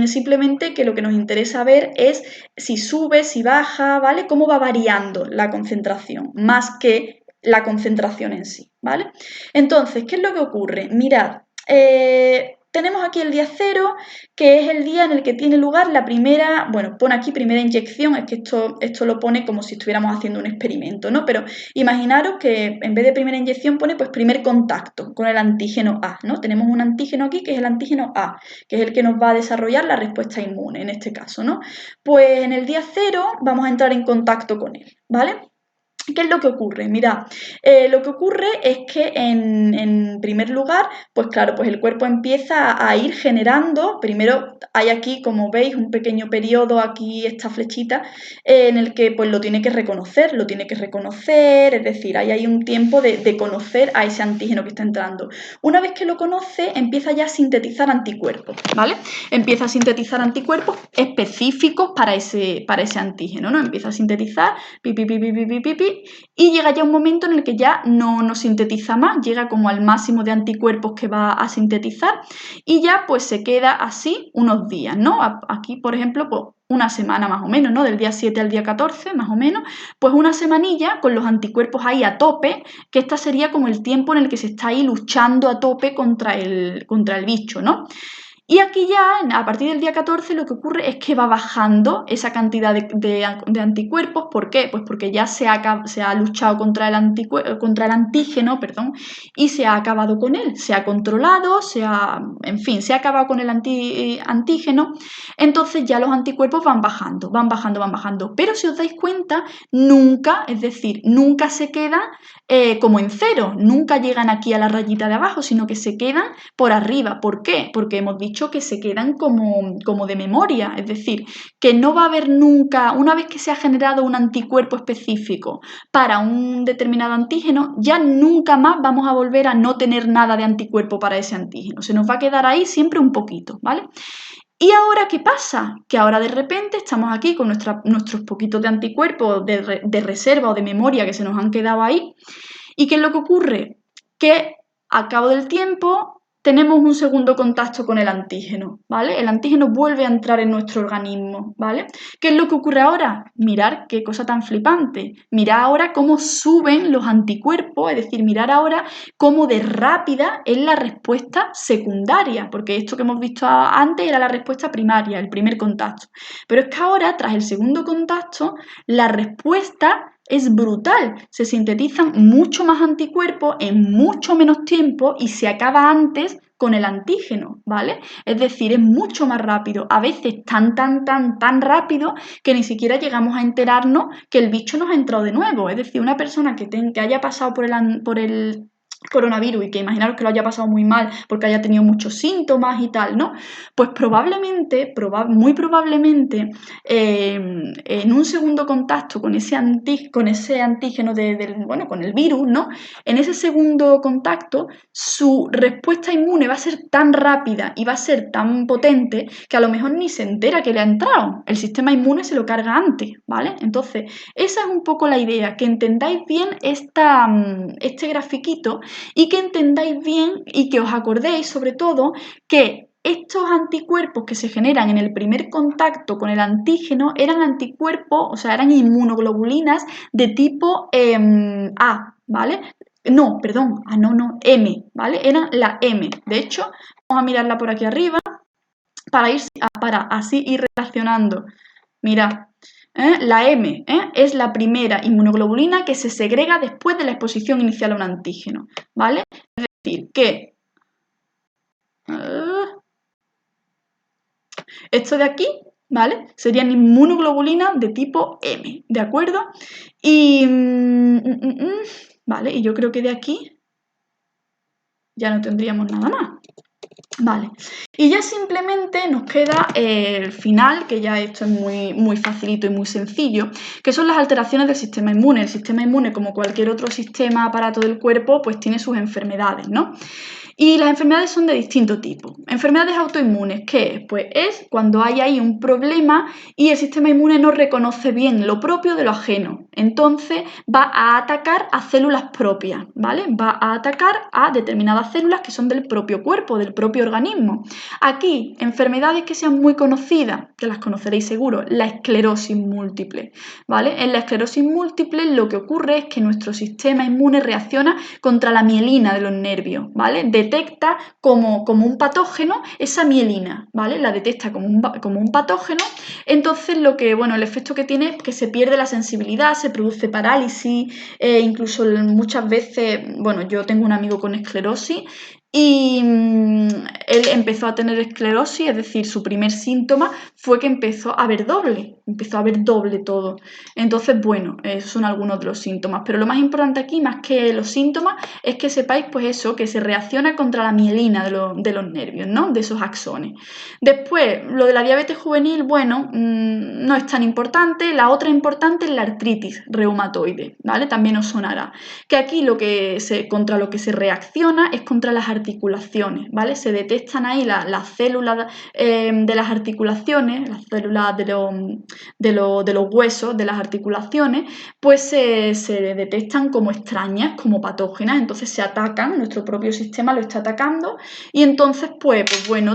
Simplemente que lo que nos interesa ver es si sube, si baja, ¿vale? Cómo va variando la concentración, más que la concentración en sí, ¿vale? Entonces, ¿qué es lo que ocurre? Mirad, tenemos aquí el día 0, que es el día en el que tiene lugar la primera, bueno, pone aquí primera inyección, es que esto lo pone como si estuviéramos haciendo un experimento, ¿no? Pero imaginaros que en vez de primera inyección pone pues primer contacto con el antígeno A, ¿no? Tenemos un antígeno aquí que es el antígeno A, que es el que nos va a desarrollar la respuesta inmune en este caso, ¿no? Pues en el día 0 vamos a entrar en contacto con él, ¿vale? ¿Qué es lo que ocurre? Mirad, lo que ocurre es que en primer lugar, pues claro, pues el cuerpo empieza a ir generando, primero hay aquí, como veis, un pequeño periodo, aquí esta flechita, en el que pues lo tiene que reconocer, es decir, hay un tiempo de conocer a ese antígeno que está entrando. Una vez que lo conoce, empieza ya a sintetizar anticuerpos, ¿vale? Empieza a sintetizar anticuerpos específicos para ese antígeno, ¿no? Empieza a sintetizar, y llega ya un momento en el que ya no sintetiza más, llega como al máximo de anticuerpos que va a sintetizar y ya pues se queda así unos días, ¿no? Aquí, por ejemplo, pues una semana más o menos, ¿no? Del día 7 al día 14, más o menos, pues una semanilla con los anticuerpos ahí a tope, que esta sería como el tiempo en el que se está ahí luchando a tope contra el bicho, ¿no? Y aquí ya, a partir del día 14, lo que ocurre es que va bajando esa cantidad de anticuerpos. ¿Por qué? Pues porque ya se ha luchado contra el antígeno, perdón, y se ha acabado con él. Se ha controlado, en fin, se ha acabado con el antígeno. Entonces ya los anticuerpos van bajando, van bajando, van bajando. Pero si os dais cuenta, nunca, es decir, nunca se quedan como en cero. Nunca llegan aquí a la rayita de abajo, sino que se quedan por arriba. ¿Por qué? Porque hemos dicho que se quedan como de memoria, es decir, que no va a haber nunca, una vez que se ha generado un anticuerpo específico para un determinado antígeno, ya nunca más vamos a volver a no tener nada de anticuerpo para ese antígeno. Se nos va a quedar ahí siempre un poquito, ¿vale? ¿Y ahora qué pasa? Que ahora de repente estamos aquí con nuestros poquitos de anticuerpos de reserva o de memoria que se nos han quedado ahí. ¿Y qué es lo que ocurre? Que al cabo del tiempo tenemos un segundo contacto con el antígeno, ¿vale? El antígeno vuelve a entrar en nuestro organismo, ¿vale? ¿Qué es lo que ocurre ahora? Mirar qué cosa tan flipante. Mirar ahora cómo suben los anticuerpos, es decir, mirar ahora cómo de rápida es la respuesta secundaria, porque esto que hemos visto antes era la respuesta primaria, el primer contacto. Pero es que ahora, tras el segundo contacto, la respuesta es brutal, se sintetizan mucho más anticuerpos en mucho menos tiempo y se acaba antes con el antígeno, ¿vale? Es decir, es mucho más rápido, a veces tan rápido que ni siquiera llegamos a enterarnos que el bicho nos ha entrado de nuevo. Es decir, una persona que haya pasado por el coronavirus y que imaginaros que lo haya pasado muy mal porque haya tenido muchos síntomas y tal, ¿no? Pues muy probablemente, en un segundo contacto con ese antígeno con el virus, ¿no? En ese segundo contacto, su respuesta inmune va a ser tan rápida y va a ser tan potente que a lo mejor ni se entera que le ha entrado. El sistema inmune se lo carga antes, ¿vale? Entonces, esa es un poco la idea, que entendáis bien este grafiquito Y que entendáis bien y que os acordéis sobre todo que estos anticuerpos que se generan en el primer contacto con el antígeno eran anticuerpos, o sea, eran inmunoglobulinas de tipo A, ¿vale? No, perdón, no, M, ¿vale? Eran la M. De hecho, vamos a mirarla por aquí arriba para así ir relacionando. Mirad, la M es la primera inmunoglobulina que se segrega después de la exposición inicial a un antígeno, ¿vale? Es decir, que esto de aquí, ¿vale? Serían inmunoglobulinas de tipo M, ¿de acuerdo? Y, ¿vale? Y yo creo que de aquí ya no tendríamos nada más. Vale, y ya simplemente nos queda el final, que ya esto es muy facilito y muy sencillo, que son las alteraciones del sistema inmune. El sistema inmune, como cualquier otro sistema aparato del cuerpo, pues tiene sus enfermedades, ¿no? Y las enfermedades son de distinto tipo. Enfermedades autoinmunes, ¿qué es? Pues es cuando hay ahí un problema y el sistema inmune no reconoce bien lo propio de lo ajeno. Entonces va a atacar a células propias, ¿vale? Va a atacar a determinadas células que son del propio cuerpo, del propio organismo. Aquí, enfermedades que sean muy conocidas, que las conoceréis seguro, la esclerosis múltiple, ¿vale? En la esclerosis múltiple lo que ocurre es que nuestro sistema inmune reacciona contra la mielina de los nervios, ¿vale? Detecta como un patógeno esa mielina, ¿vale? La detecta como un patógeno, entonces el efecto que tiene es que se pierde la sensibilidad, se produce parálisis, incluso muchas veces, yo tengo un amigo con esclerosis y él empezó a tener esclerosis, es decir, su primer síntoma fue que empezó a ver doble todo. Entonces, esos son algunos de los síntomas, pero lo más importante aquí, más que los síntomas, es que sepáis, pues eso, que se reacciona contra la mielina de los nervios, ¿no? De esos axones. Después, lo de la diabetes juvenil, no es tan importante. La otra importante es la artritis reumatoide, ¿vale? También os sonará. Que aquí contra lo que se reacciona es contra las articulaciones, ¿vale? Se detectan ahí las células de las articulaciones, las células de los huesos, de las articulaciones, pues se detectan como extrañas, como patógenas, entonces se atacan, nuestro propio sistema lo está atacando y entonces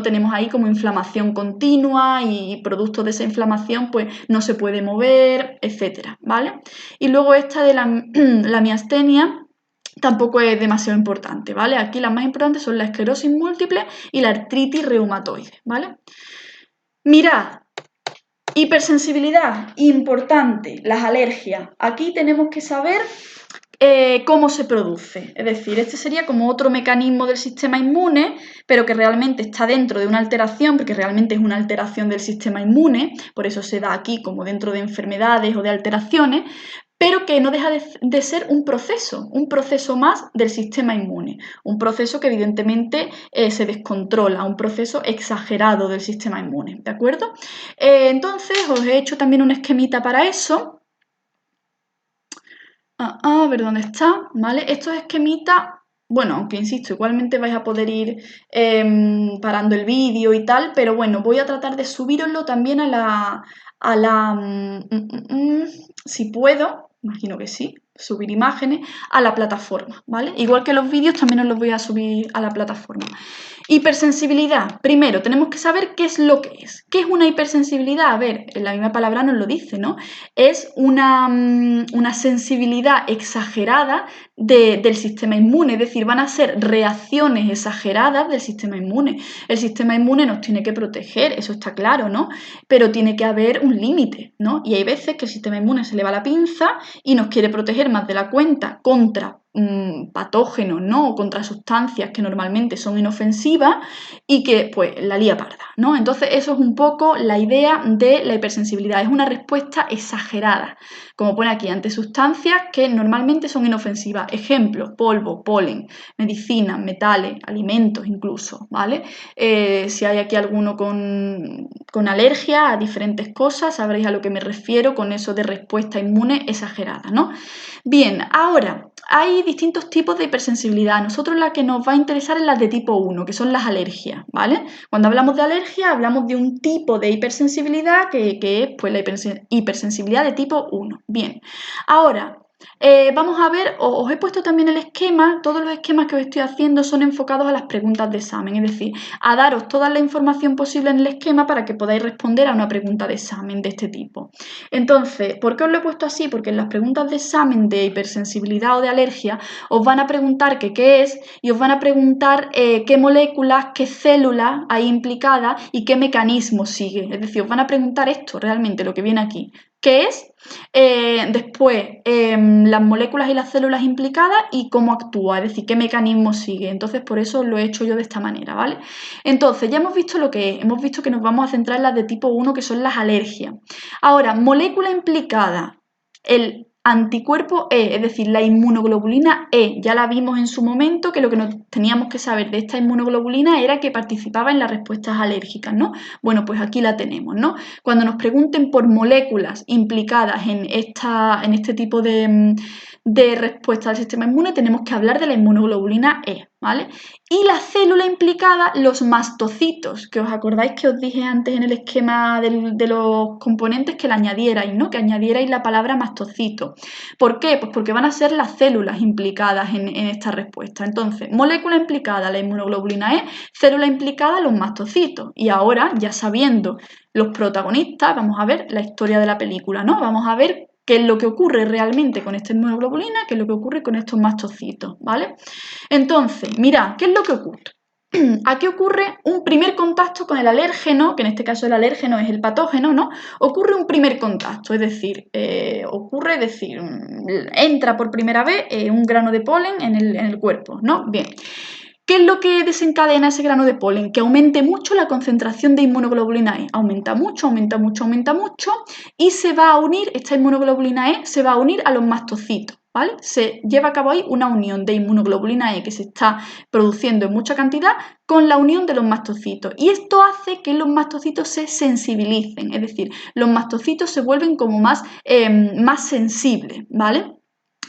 tenemos ahí como inflamación continua y producto de esa inflamación pues no se puede mover, etcétera, ¿vale? Y luego esta de la miastenia tampoco es demasiado importante, ¿vale? Aquí las más importantes son la esclerosis múltiple y la artritis reumatoide, ¿vale? Mirad, hipersensibilidad, importante, las alergias. Aquí tenemos que saber cómo se produce. Es decir, este sería como otro mecanismo del sistema inmune, pero que realmente está dentro de una alteración, porque realmente es una alteración del sistema inmune, por eso se da aquí como dentro de enfermedades o de alteraciones, pero que no deja de ser un proceso más del sistema inmune, un proceso que evidentemente se descontrola, un proceso exagerado del sistema inmune, ¿de acuerdo? Entonces os he hecho también un esquemita para eso. A ver dónde está, ¿vale? Estos esquemitas, aunque insisto, igualmente vais a poder ir parando el vídeo y tal, pero voy a tratar de subiroslo también si puedo, imagino que sí, subir imágenes a la plataforma, ¿vale? Igual que los vídeos también os los voy a subir a la plataforma. Hipersensibilidad. Primero, tenemos que saber qué es lo que es. ¿Qué es una hipersensibilidad? A ver, la misma palabra nos lo dice, ¿no? Es una sensibilidad exagerada del sistema inmune, es decir, van a ser reacciones exageradas del sistema inmune. El sistema inmune nos tiene que proteger, eso está claro, ¿no? Pero tiene que haber un límite, ¿no? Y hay veces que el sistema inmune se le va la pinza y nos quiere proteger más de la cuenta contra patógenos, ¿no? O contra sustancias que normalmente son inofensivas y que pues la lía parda, ¿no? Entonces eso es un poco la idea de la hipersensibilidad, es una respuesta exagerada, como pone aquí, ante sustancias que normalmente son inofensivas, ejemplo, polvo, polen, medicinas, metales, alimentos incluso, ¿vale? Si hay aquí alguno con alergia a diferentes cosas, sabréis a lo que me refiero con eso de respuesta inmune exagerada, ¿no? Bien, ahora, hay distintos tipos de hipersensibilidad. A nosotros la que nos va a interesar es la de tipo 1, que son las alergias, ¿vale? Cuando hablamos de alergia, hablamos de un tipo de hipersensibilidad que es pues, la hipersensibilidad de tipo 1. Bien, ahora, Vamos a ver, os he puesto también el esquema, todos los esquemas que os estoy haciendo son enfocados a las preguntas de examen, es decir, a daros toda la información posible en el esquema para que podáis responder a una pregunta de examen de este tipo. Entonces, ¿por qué os lo he puesto así? Porque en las preguntas de examen de hipersensibilidad o de alergia os van a preguntar que qué es y os van a preguntar qué moléculas, qué células hay implicadas y qué mecanismo sigue. Es decir, os van a preguntar esto realmente, lo que viene aquí. ¿Qué es? Después, las moléculas y las células implicadas y cómo actúa, es decir, qué mecanismo sigue. Entonces, por eso lo he hecho yo de esta manera, ¿vale? Entonces, ya hemos visto lo que es, hemos visto que nos vamos a centrar en las de tipo 1, que son las alergias. Ahora, molécula implicada, el anticuerpo E, es decir, la inmunoglobulina E, ya la vimos en su momento, que lo que nos teníamos que saber de esta inmunoglobulina era que participaba en las respuestas alérgicas, ¿no? Bueno, pues aquí la tenemos, ¿no? Cuando nos pregunten por moléculas implicadas en este tipo de respuesta al sistema inmune, tenemos que hablar de la inmunoglobulina E, ¿vale? Y la célula implicada, los mastocitos, que os acordáis que os dije antes en el esquema de los componentes que la añadierais, ¿no? Que añadierais la palabra mastocito. ¿Por qué? Pues porque van a ser las células implicadas en esta respuesta. Entonces, molécula implicada, la inmunoglobulina E, célula implicada, los mastocitos. Y ahora, ya sabiendo los protagonistas, vamos a ver la historia de la película, ¿no? Vamos a ver qué es lo que ocurre realmente con esta inmunoglobulina, qué es lo que ocurre con estos mastocitos, ¿vale? Entonces, mirad, ¿qué es lo que ocurre? Aquí ocurre un primer contacto con el alérgeno, que en este caso el alérgeno es el patógeno, ¿no? Ocurre un primer contacto, es decir, entra por primera vez un grano de polen en el cuerpo, ¿no? Bien. ¿Qué es lo que desencadena ese grano de polen? Que aumente mucho la concentración de inmunoglobulina E. Aumenta mucho, aumenta mucho, aumenta mucho y se va a unir, esta inmunoglobulina E se va a unir a los mastocitos, ¿vale? Se lleva a cabo ahí una unión de inmunoglobulina E que se está produciendo en mucha cantidad con la unión de los mastocitos. Y esto hace que los mastocitos se sensibilicen, es decir, los mastocitos se vuelven como más sensibles, ¿vale?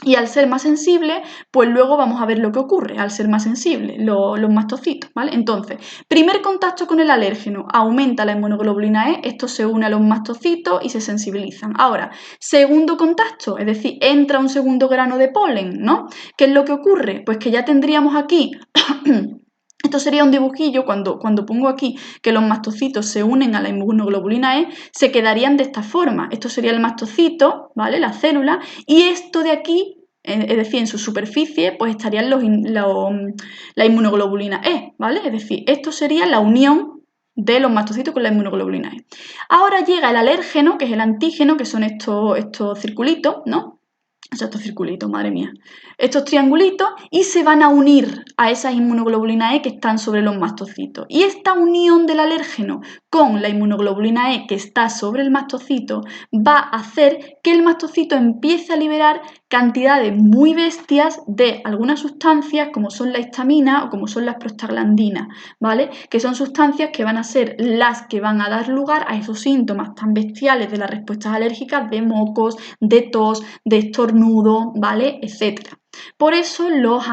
Y al ser más sensible, pues luego vamos a ver lo que ocurre al ser más sensible, los mastocitos, ¿vale? Entonces, primer contacto con el alérgeno, aumenta la inmunoglobulina E, esto se une a los mastocitos y se sensibilizan. Ahora, segundo contacto, es decir, entra un segundo grano de polen, ¿no? ¿Qué es lo que ocurre? Pues que ya tendríamos aquí... Esto sería un dibujillo, cuando pongo aquí que los mastocitos se unen a la inmunoglobulina E, se quedarían de esta forma. Esto sería el mastocito, ¿vale? La célula, y esto de aquí, es decir, en su superficie, pues estarían la inmunoglobulina E, ¿vale? Es decir, esto sería la unión de los mastocitos con la inmunoglobulina E. Ahora llega el alérgeno, que es el antígeno, que son estos circulitos, ¿no? O sea, estos circulitos, madre mía. Estos triangulitos y se van a unir a esas inmunoglobulinas E que están sobre los mastocitos. Y esta unión del alérgeno con la inmunoglobulina E que está sobre el mastocito va a hacer que el mastocito empiece a liberar cantidades muy bestias de algunas sustancias como son la histamina o como son las prostaglandinas, ¿vale? Que son sustancias que van a ser las que van a dar lugar a esos síntomas tan bestiales de las respuestas alérgicas de mocos, de tos, de estornudo, ¿vale? Etcétera. Por eso los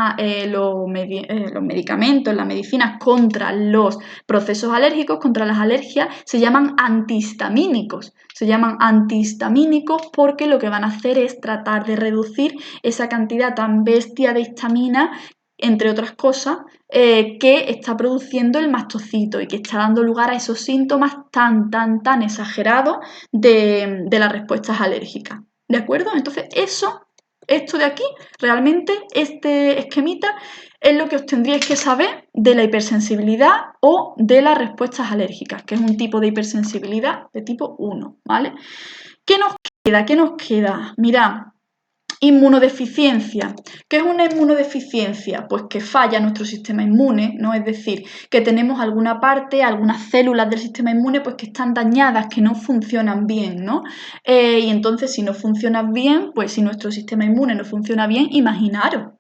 medicamentos, las medicinas contra los procesos alérgicos, contra las alergias, se llaman antihistamínicos. Se llaman antihistamínicos porque lo que van a hacer es tratar de reducir esa cantidad tan bestia de histamina, entre otras cosas, que está produciendo el mastocito y que está dando lugar a esos síntomas tan exagerados de las respuestas alérgicas. ¿De acuerdo? Entonces, esto de aquí, realmente, este esquemita es lo que os tendríais que saber de la hipersensibilidad o de las respuestas alérgicas, que es un tipo de hipersensibilidad de tipo 1, ¿vale? ¿Qué nos queda? ¿Qué nos queda? Mirad, inmunodeficiencia. ¿Qué es una inmunodeficiencia? Pues que falla nuestro sistema inmune, ¿no? Es decir, que tenemos alguna parte, algunas células del sistema inmune pues que están dañadas, que no funcionan bien, ¿no? Y entonces si no funcionan bien, pues si nuestro sistema inmune no funciona bien, imaginaros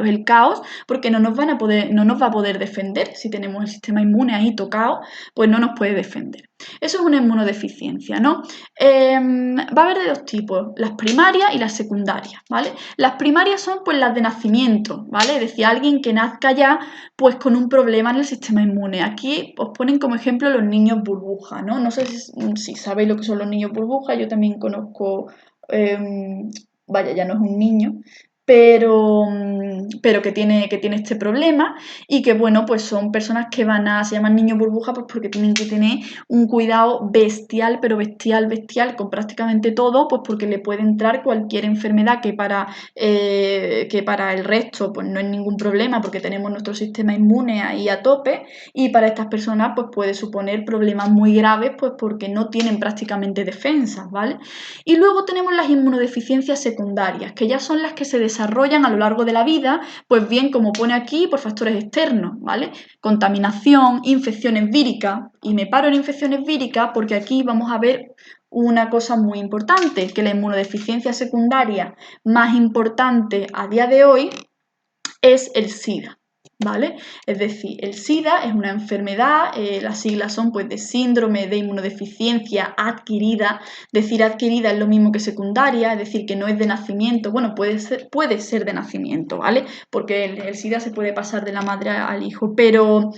el caos, porque no nos va a poder defender. Si tenemos el sistema inmune ahí tocado, pues no nos puede defender. Eso es una inmunodeficiencia, ¿no? Va a haber de dos tipos, las primarias y las secundarias, ¿vale? Las primarias son pues las de nacimiento, ¿vale? Es decir, alguien que nazca ya pues con un problema en el sistema inmune. Aquí os ponen como ejemplo los niños burbuja, ¿no? No sé si sabéis lo que son los niños burbuja, yo también conozco vaya, ya no es un niño, pero que tiene este problema y que, bueno, pues son personas que se llaman niños burbuja, pues porque tienen que tener un cuidado bestial, pero bestial, bestial, con prácticamente todo, pues porque le puede entrar cualquier enfermedad que para el resto, pues no es ningún problema, porque tenemos nuestro sistema inmune ahí a tope, y para estas personas, pues puede suponer problemas muy graves, pues porque no tienen prácticamente defensas, ¿vale? Y luego tenemos las inmunodeficiencias secundarias, que ya son las que se desarrollan a lo largo de la vida, pues bien, como pone aquí, por factores externos, ¿vale? Contaminación, infecciones víricas, y me paro en infecciones víricas porque aquí vamos a ver una cosa muy importante, que la inmunodeficiencia secundaria más importante a día de hoy es el SIDA. ¿Vale? Es decir, el SIDA es una enfermedad, las siglas son pues de síndrome de inmunodeficiencia adquirida. Decir adquirida es lo mismo que secundaria, es decir, que no es de nacimiento. Bueno, puede ser de nacimiento, ¿vale? Porque el SIDA se puede pasar de la madre al hijo, pero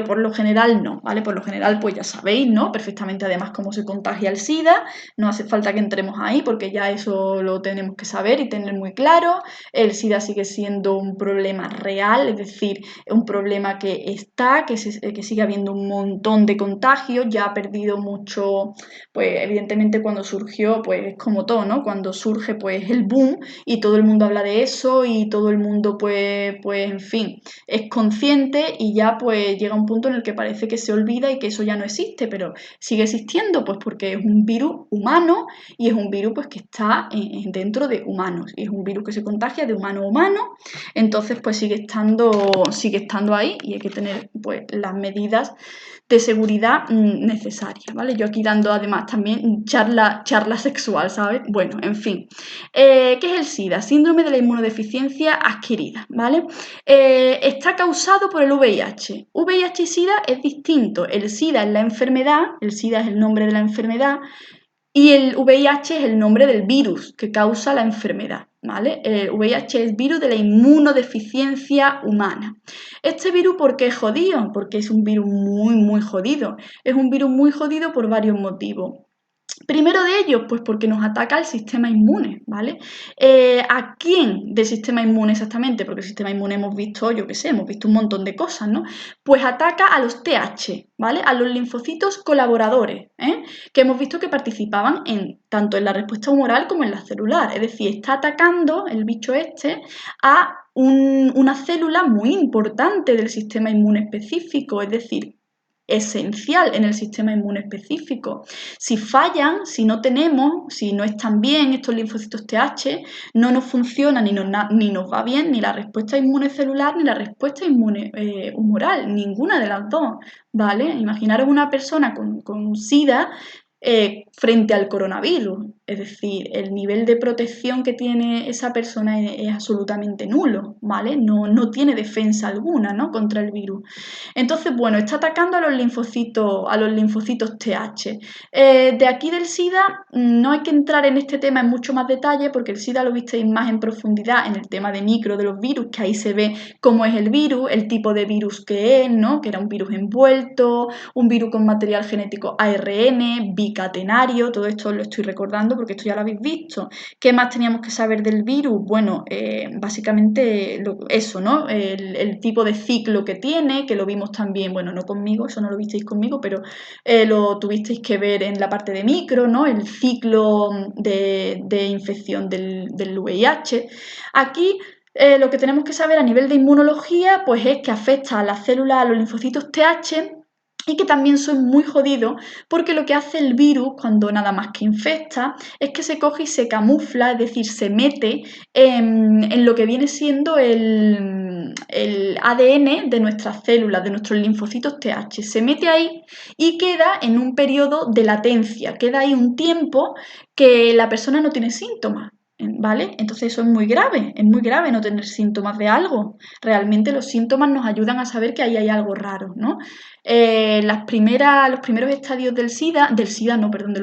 por lo general no, ¿vale? Por lo general, pues ya sabéis, ¿no? Perfectamente además cómo se contagia el SIDA, no hace falta que entremos ahí porque ya eso lo tenemos que saber y tener muy claro. El SIDA sigue siendo un problema real, es decir, un problema que está, que sigue habiendo un montón de contagios, ya ha perdido mucho, pues evidentemente cuando surgió, pues es como todo, ¿no? Cuando surge, pues el boom y todo el mundo habla de eso y todo el mundo, pues en fin, es consciente y ya pues llega un punto en el que parece que se olvida y que eso ya no existe, pero sigue existiendo, pues porque es un virus humano y es un virus pues que está dentro de humanos y es un virus que se contagia de humano a humano, entonces pues sigue estando ahí y hay que tener pues las medidas de seguridad necesarias, ¿vale? Yo aquí dando además también charla sexual, ¿sabes? Bueno, en fin. ¿Qué es el SIDA? Síndrome de la inmunodeficiencia adquirida, ¿vale? Está causado por el VIH. VIH y SIDA es distinto. El SIDA es la enfermedad, el SIDA es el nombre de la enfermedad, y el VIH es el nombre del virus que causa la enfermedad, ¿vale? El VIH es virus de la inmunodeficiencia humana. Este virus, ¿por qué es jodido? Porque es un virus muy, muy jodido. Es un virus muy jodido por varios motivos. Primero de ellos, pues porque nos ataca el sistema inmune, ¿vale? ¿A quién del sistema inmune exactamente? Porque el sistema inmune hemos visto, yo qué sé, hemos visto un montón de cosas, ¿no? Pues ataca a los TH, ¿vale? A los linfocitos colaboradores, que hemos visto que participaban tanto en la respuesta humoral como en la celular. Es decir, está atacando el bicho este a una célula muy importante del sistema inmune específico, es decir, esencial en el sistema inmune específico. Si fallan, si no están bien estos linfocitos TH, no nos funciona ni nos va bien ni la respuesta inmune celular ni la respuesta inmune humoral, ninguna de las dos, ¿vale? Imaginaros una persona con SIDA frente al coronavirus, es decir, el nivel de protección que tiene esa persona es absolutamente nulo, ¿vale? No tiene defensa alguna, ¿no? Contra el virus. Entonces, bueno, está atacando a los linfocitos TH. De aquí del SIDA no hay que entrar en este tema en mucho más detalle porque el SIDA lo visteis más en profundidad en el tema de micro de los virus, que ahí se ve cómo es el virus, el tipo de virus que es, ¿no? Que era un virus envuelto, un virus con material genético ARN, bicatenario, todo esto lo estoy recordando porque esto ya lo habéis visto. ¿Qué más teníamos que saber del virus? Bueno, básicamente eso, ¿no? El tipo de ciclo que tiene, que lo vimos también, bueno, no conmigo, eso no lo visteis conmigo, pero lo tuvisteis que ver en la parte de micro, ¿no? El ciclo de infección del VIH. Aquí lo que tenemos que saber a nivel de inmunología, pues es que afecta a las células, a los linfocitos TH, y que también son muy jodidos porque lo que hace el virus cuando nada más que infecta es que se coge y se camufla, es decir, se mete en lo que viene siendo el ADN de nuestras células, de nuestros linfocitos TH. Se mete ahí y queda en un periodo de latencia, queda ahí un tiempo que la persona no tiene síntomas. ¿Vale? Entonces eso es muy grave no tener síntomas de algo. Realmente los síntomas nos ayudan a saber que ahí hay algo raro, ¿no? Los primeros estadios del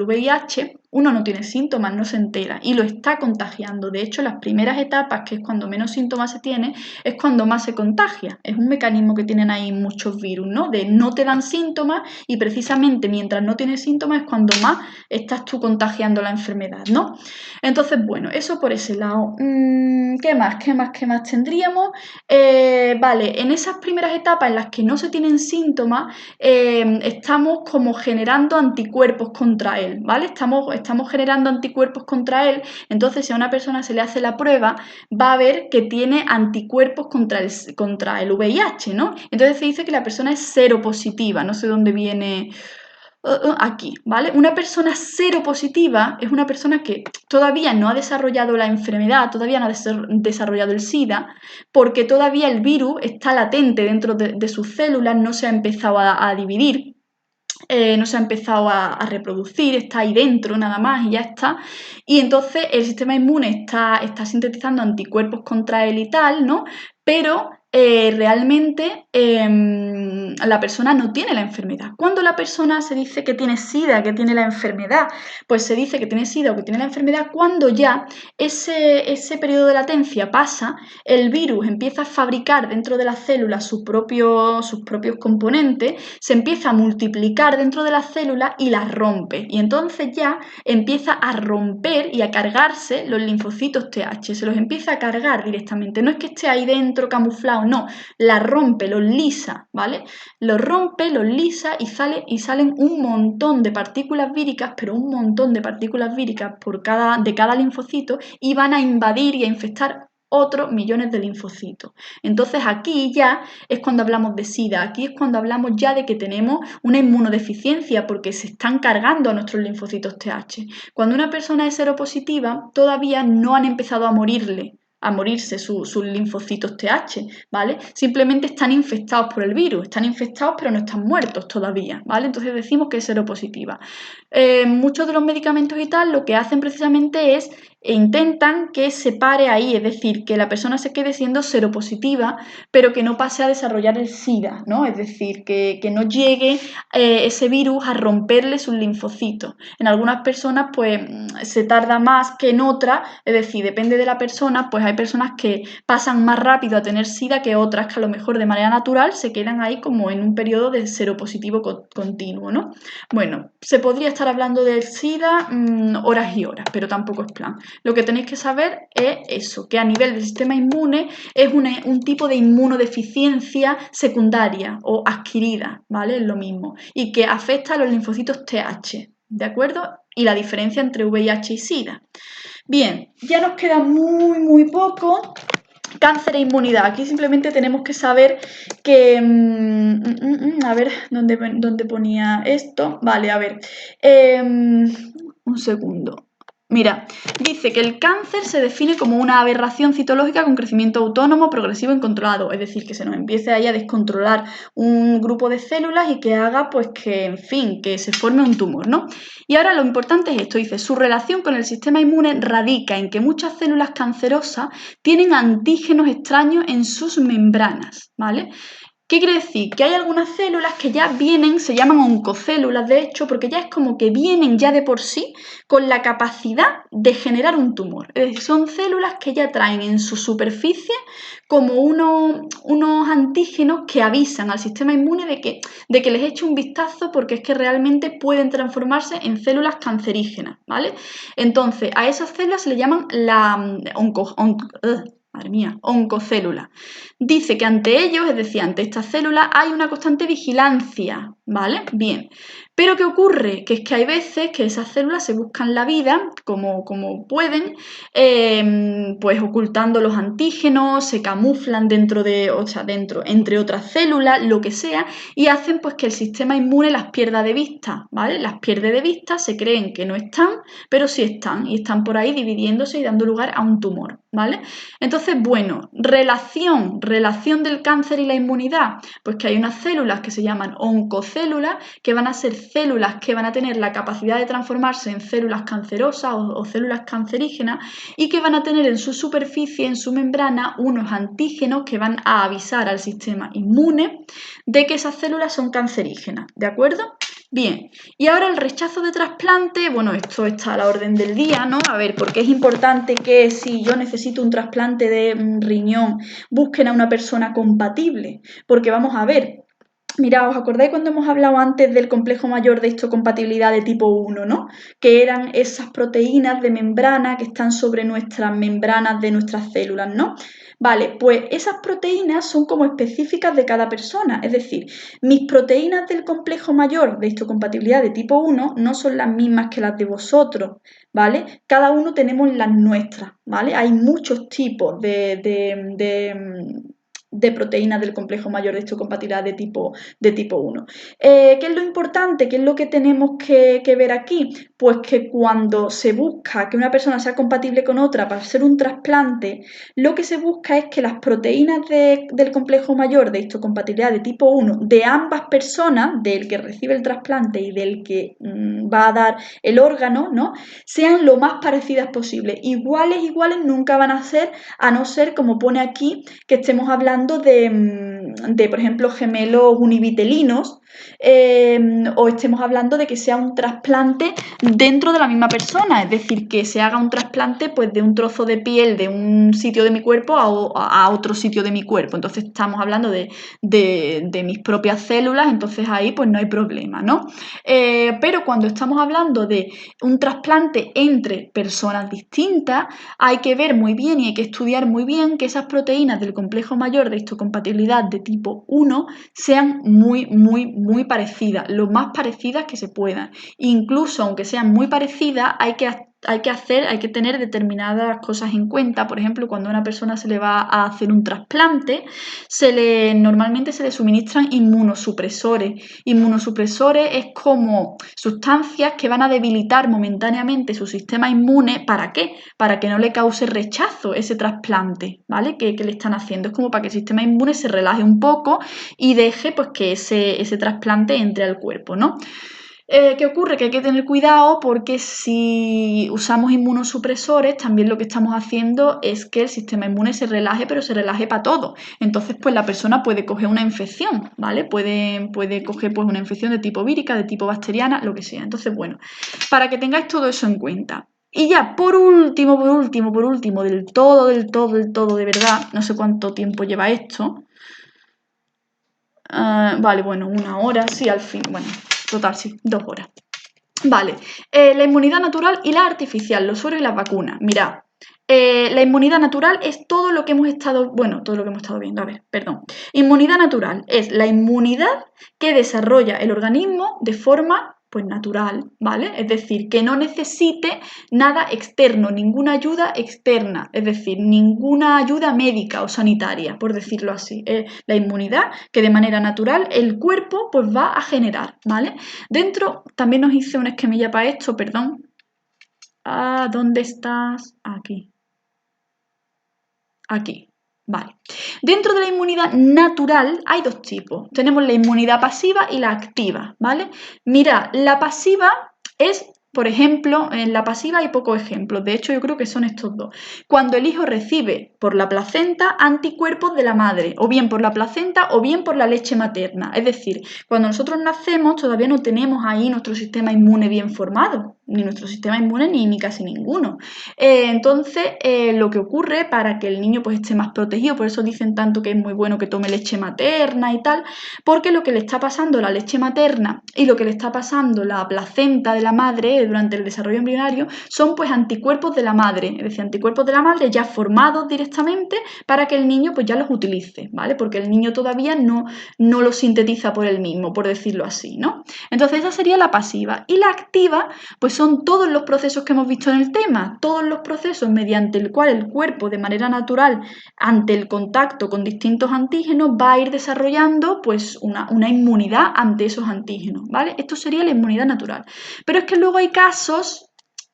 VIH, uno no tiene síntomas, no se entera y lo está contagiando. De hecho, las primeras etapas, que es cuando menos síntomas se tiene, es cuando más se contagia. Es un mecanismo que tienen ahí muchos virus, ¿no? De no te dan síntomas y precisamente mientras no tienes síntomas es cuando más estás tú contagiando la enfermedad, ¿no? Entonces, bueno, eso por ese lado. ¿Qué más tendríamos? Vale, en esas primeras etapas en las que no se tienen síntomas, estamos como generando anticuerpos contra él, ¿vale? Estamos generando anticuerpos contra él, entonces si a una persona se le hace la prueba, va a ver que tiene anticuerpos contra el VIH, ¿no? Entonces se dice que la persona es seropositiva, no sé dónde viene aquí, ¿vale? Una persona seropositiva es una persona que todavía no ha desarrollado la enfermedad, todavía no ha desarrollado el SIDA, porque todavía el virus está latente dentro de sus células, no se ha empezado a dividir. No se ha empezado a reproducir, está ahí dentro nada más y ya está. Y entonces el sistema inmune está sintetizando anticuerpos contra él y tal, ¿no? Pero realmente la persona no tiene la enfermedad. Cuando la persona se dice que tiene SIDA, que tiene la enfermedad, pues se dice que tiene SIDA o que tiene la enfermedad cuando ya ese periodo de latencia pasa, el virus empieza a fabricar dentro de las células sus propios componentes, se empieza a multiplicar dentro de las células y las rompe. Y entonces ya empieza a romper y a cargarse los linfocitos TH, se los empieza a cargar directamente. No es que esté ahí dentro camuflado, no, la rompe, los lisa, ¿vale? Los rompe, los lisa y salen un montón de partículas víricas, pero un montón de partículas víricas de cada linfocito y van a invadir y a infectar otros millones de linfocitos. Entonces aquí ya es cuando hablamos de SIDA, aquí es cuando hablamos ya de que tenemos una inmunodeficiencia porque se están cargando a nuestros linfocitos TH. Cuando una persona es seropositiva, todavía no han empezado a morirse sus linfocitos TH, ¿vale? Simplemente están infectados por el virus, están infectados pero no están muertos todavía, ¿vale? Entonces decimos que es seropositiva. Muchos de los medicamentos y tal lo que hacen precisamente es intentan que se pare ahí, es decir, que la persona se quede siendo seropositiva, pero que no pase a desarrollar el SIDA, ¿no? Es decir, que no llegue ese virus a romperle sus linfocitos. En algunas personas, pues, se tarda más que en otras, es decir, depende de la persona, pues hay personas que pasan más rápido a tener SIDA que otras que a lo mejor de manera natural se quedan ahí como en un periodo de seropositivo continuo, ¿no? Bueno, se podría estar hablando del SIDA horas y horas, pero tampoco es plan. Lo que tenéis que saber es eso, que a nivel del sistema inmune es un tipo de inmunodeficiencia secundaria o adquirida, ¿vale? Es lo mismo. Y que afecta a los linfocitos TH, ¿de acuerdo? Y la diferencia entre VIH y SIDA. Bien, ya nos queda muy poco. Cáncer e inmunidad. Aquí simplemente tenemos que saber que... a ver, ¿dónde ponía esto? Vale, a ver. Un segundo. Mira, dice que el cáncer se define como una aberración citológica con crecimiento autónomo, progresivo y controlado. Es decir, que se nos empiece ahí a descontrolar un grupo de células y que haga, pues, que, en fin, que se forme un tumor, ¿no? Y ahora lo importante es esto, dice, su relación con el sistema inmune radica en que muchas células cancerosas tienen antígenos extraños en sus membranas, ¿vale? ¿Qué quiere decir? Que hay algunas células que ya vienen, se llaman oncocélulas de hecho, porque ya es como que vienen ya de por sí con la capacidad de generar un tumor. Es decir, son células que ya traen en su superficie como unos antígenos que avisan al sistema inmune de que les eche un vistazo porque es que realmente pueden transformarse en células cancerígenas, ¿vale? Entonces, a esas células se le llaman oncocélulas. Dice que ante ellos, es decir, ante estas células, hay una constante vigilancia, ¿vale? Bien. Pero ¿qué ocurre? Que es que hay veces que esas células se buscan la vida como pueden, pues ocultando los antígenos, se camuflan entre otras células, lo que sea, y hacen pues que el sistema inmune las pierda de vista, ¿vale? Las pierde de vista, se creen que no están, pero sí están, y están por ahí dividiéndose y dando lugar a un tumor, ¿vale? Entonces, bueno, relación del cáncer y la inmunidad, pues que hay unas células que se llaman oncocélulas, que van a ser células que van a tener la capacidad de transformarse en células cancerosas o células cancerígenas y que van a tener en su superficie, en su membrana, unos antígenos que van a avisar al sistema inmune de que esas células son cancerígenas, ¿de acuerdo? Bien, y ahora el rechazo de trasplante, bueno, esto está a la orden del día, ¿no? A ver, porque es importante que si yo necesito un trasplante de riñón, busquen a una persona compatible, porque vamos a ver, mira, ¿os acordáis cuando hemos hablado antes del complejo mayor de histocompatibilidad de tipo 1, ¿no? Que eran esas proteínas de membrana que están sobre nuestras membranas de nuestras células, ¿no? Vale, pues esas proteínas son como específicas de cada persona, es decir, mis proteínas del complejo mayor de histocompatibilidad de tipo 1 no son las mismas que las de vosotros, ¿vale? Cada uno tenemos las nuestras, ¿vale? Hay muchos tipos de proteínas del complejo mayor de histocompatibilidad de tipo 1. ¿Qué es lo importante? ¿Qué es lo que tenemos que ver aquí? Pues que cuando se busca que una persona sea compatible con otra para hacer un trasplante, lo que se busca es que las proteínas del complejo mayor de histocompatibilidad de tipo 1 de ambas personas, del que recibe el trasplante y del que va a dar el órgano, ¿no? Sean lo más parecidas posible. Iguales nunca van a ser, a no ser, como pone aquí, que estemos hablando de por ejemplo, gemelos univitelinos, o estemos hablando de que sea un trasplante dentro de la misma persona, es decir, que se haga un trasplante pues, de un trozo de piel de un sitio de mi cuerpo a otro sitio de mi cuerpo. Entonces estamos hablando de mis propias células, entonces ahí pues no hay problema, ¿no? Pero cuando estamos hablando de un trasplante entre personas distintas, hay que ver muy bien y hay que estudiar muy bien que esas proteínas del complejo mayor de histocompatibilidad de tipo 1 sean muy parecidas, lo más parecidas que se puedan. Incluso aunque sean muy parecidas, hay que tener determinadas cosas en cuenta. Por ejemplo, cuando a una persona se le va a hacer un trasplante, normalmente se le suministran inmunosupresores. Inmunosupresores es como sustancias que van a debilitar momentáneamente su sistema inmune. ¿Para qué? Para que no le cause rechazo ese trasplante, ¿vale? Que le están haciendo. Es como para que el sistema inmune se relaje un poco y deje pues, que ese trasplante entre al cuerpo, ¿no? ¿Qué ocurre? Que hay que tener cuidado porque si usamos inmunosupresores, también lo que estamos haciendo es que el sistema inmune se relaje, pero se relaje para todo. Entonces, pues la persona puede coger una infección, ¿vale? Puede coger pues, una infección de tipo vírica, de tipo bacteriana, lo que sea. Entonces, bueno, para que tengáis todo eso en cuenta. Y ya, por último, de verdad, no sé cuánto tiempo lleva esto. Vale, bueno, 1 hora, sí, al fin, bueno, total, sí, 2 horas. Vale, la inmunidad natural y la artificial, los sueros y las vacunas. Mirad, la inmunidad natural es todo lo que hemos estado, bueno, todo lo que hemos estado viendo, a ver, perdón. Inmunidad natural es la inmunidad que desarrolla el organismo de forma, pues, natural, ¿vale? Es decir, que no necesite nada externo, ninguna ayuda externa, es decir, ninguna ayuda médica o sanitaria, por decirlo así. La inmunidad que de manera natural el cuerpo, pues, va a generar, ¿vale? Dentro, también nos hice una esquemilla para esto, perdón. ¿Dónde estás? Aquí. Aquí. Vale. Dentro de la inmunidad natural hay dos tipos. Tenemos la inmunidad pasiva y la activa, ¿vale? Mira, la pasiva es, por ejemplo, en la pasiva hay pocos ejemplos. De hecho, yo creo que son estos dos. Cuando el hijo recibe por la placenta anticuerpos de la madre, o bien por la placenta o bien por la leche materna. Es decir, cuando nosotros nacemos todavía no tenemos ahí nuestro sistema inmune bien formado, ni nuestro sistema inmune ni casi ninguno. Entonces, lo que ocurre para que el niño pues, esté más protegido, por eso dicen tanto que es muy bueno que tome leche materna y tal, porque lo que le está pasando la leche materna y lo que le está pasando la placenta de la madre durante el desarrollo embrionario son pues anticuerpos de la madre, es decir, anticuerpos de la madre ya formados directamente para que el niño pues ya los utilice, ¿vale? Porque el niño todavía no los sintetiza por él mismo, por decirlo así, ¿no? Entonces esa sería la pasiva. Y la activa, pues son todos los procesos que hemos visto en el tema, todos los procesos mediante el cual el cuerpo de manera natural ante el contacto con distintos antígenos va a ir desarrollando pues una inmunidad ante esos antígenos, ¿vale? Esto sería la inmunidad natural. Pero es que luego hay casos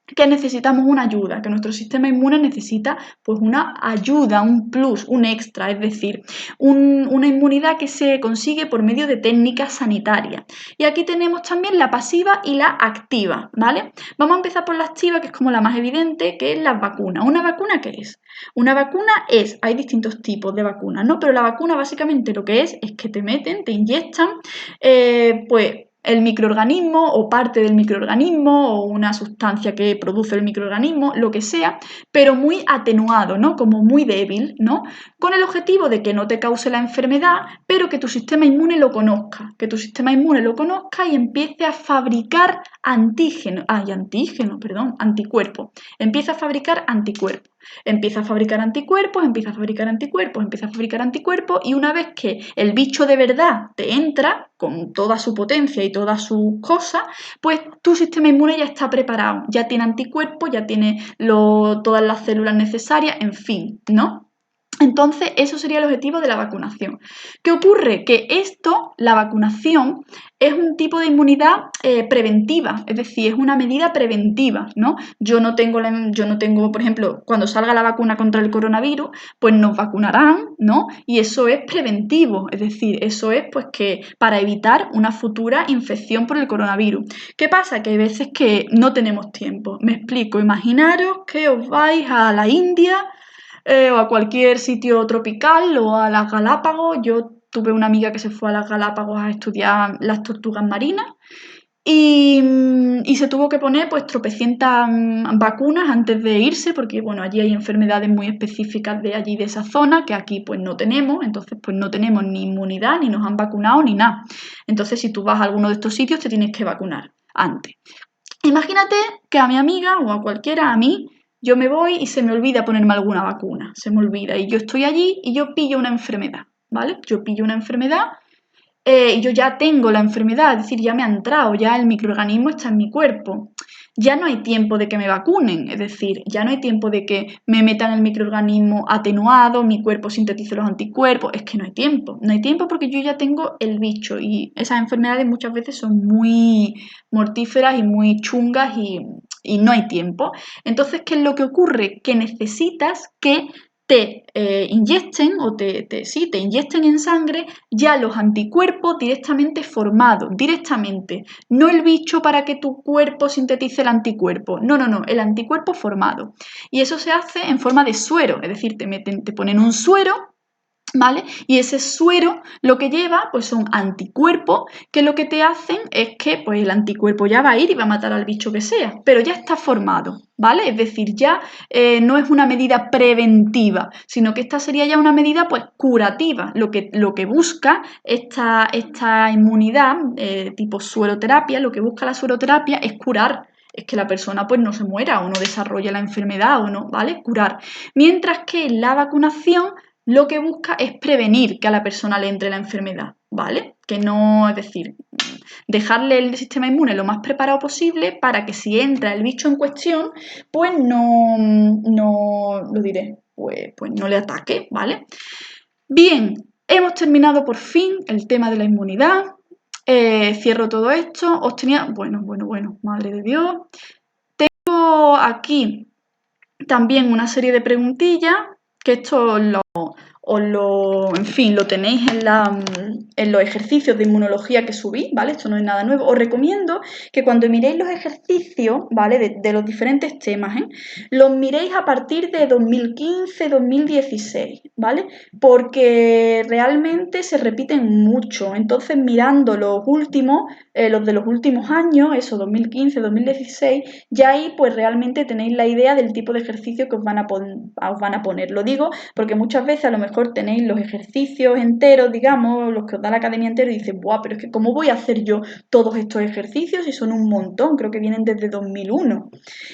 que necesitamos una ayuda, que nuestro sistema inmune necesita pues una ayuda, un plus, un extra, es decir, una inmunidad que se consigue por medio de técnicas sanitarias. Y aquí tenemos también la pasiva y la activa, ¿vale? Vamos a empezar por la activa, que es como la más evidente, que es la vacuna. ¿Una vacuna qué es? Una vacuna hay distintos tipos de vacunas, ¿no? Pero la vacuna básicamente lo que es que te meten, te inyectan, pues el microorganismo o parte del microorganismo o una sustancia que produce el microorganismo, lo que sea, pero muy atenuado, ¿no? Como muy débil, ¿no? Con el objetivo de que no te cause la enfermedad, pero que tu sistema inmune lo conozca, y empiece a fabricar anticuerpos. Empieza a fabricar anticuerpos. Empieza a fabricar anticuerpos, empieza a fabricar anticuerpos, empieza a fabricar anticuerpos y una vez que el bicho de verdad te entra con toda su potencia y todas sus cosas, pues tu sistema inmune ya está preparado, ya tiene anticuerpos, ya tiene todas las células necesarias, en fin, ¿no? Entonces, eso sería el objetivo de la vacunación. ¿Qué ocurre? Que la vacunación, es un tipo de inmunidad preventiva, es decir, es una medida preventiva, ¿no? Yo no tengo, por ejemplo, cuando salga la vacuna contra el coronavirus, pues nos vacunarán, ¿no? Y eso es preventivo, es decir, eso es pues que para evitar una futura infección por el coronavirus. ¿Qué pasa? Que hay veces que no tenemos tiempo. Me explico, imaginaros que os vais a la India o a cualquier sitio tropical o a las Galápagos. Yo tuve una amiga que se fue a las Galápagos a estudiar las tortugas marinas y se tuvo que poner pues tropecientas vacunas antes de irse porque bueno, allí hay enfermedades muy específicas de allí de esa zona que aquí pues no tenemos, entonces pues no tenemos ni inmunidad, ni nos han vacunado, ni nada. Entonces si tú vas a alguno de estos sitios te tienes que vacunar antes. Imagínate que a mi amiga o a cualquiera, a mí, yo me voy y se me olvida ponerme alguna vacuna, se me olvida y yo estoy allí y yo pillo una enfermedad, ¿vale? Yo pillo una enfermedad y yo ya tengo la enfermedad, es decir, ya me ha entrado, ya el microorganismo está en mi cuerpo. Ya no hay tiempo de que me vacunen, es decir, ya no hay tiempo de que me metan el microorganismo atenuado, mi cuerpo sintetice los anticuerpos, es que no hay tiempo porque yo ya tengo el bicho y esas enfermedades muchas veces son muy mortíferas y muy chungas y no hay tiempo. Entonces, ¿qué es lo que ocurre? Que necesitas que te inyecten o te inyecten en sangre ya los anticuerpos directamente formados, directamente, no el bicho para que tu cuerpo sintetice el anticuerpo, no, el anticuerpo formado. Y eso se hace en forma de suero, es decir, te ponen un suero, ¿vale? Y ese suero lo que lleva pues son anticuerpos que lo que te hacen es que pues el anticuerpo ya va a ir y va a matar al bicho que sea, pero ya está formado, ¿vale? Es decir, ya no es una medida preventiva, sino que esta sería ya una medida pues curativa. Lo que busca esta inmunidad tipo sueroterapia, lo que busca la sueroterapia es curar, es que la persona pues no se muera o no desarrolle la enfermedad o no, ¿vale? Curar. Mientras que la vacunación lo que busca es prevenir que a la persona le entre la enfermedad, ¿vale? Que no, es decir, dejarle el sistema inmune lo más preparado posible para que si entra el bicho en cuestión, pues lo diré, pues no le ataque, ¿vale? Bien, hemos terminado por fin el tema de la inmunidad. Cierro todo esto. Bueno, madre de Dios. Tengo aquí también una serie de preguntillas que esto en fin, lo tenéis en los ejercicios de inmunología que subí, ¿vale? Esto no es nada nuevo. Os recomiendo que cuando miréis los ejercicios, ¿vale? De los diferentes temas, los miréis a partir de 2015, 2016, ¿vale? Porque realmente se repiten mucho. Entonces, mirando los últimos, los de los últimos años, eso, 2015, 2016, ya ahí pues realmente tenéis la idea del tipo de ejercicio que os van a poner. Lo digo porque muchas veces a lo mejor tenéis los ejercicios enteros, digamos, los que os da la academia entero y dices, ¡buah! Pero es que ¿cómo voy a hacer yo todos estos ejercicios? Y son un montón, creo que vienen desde 2001.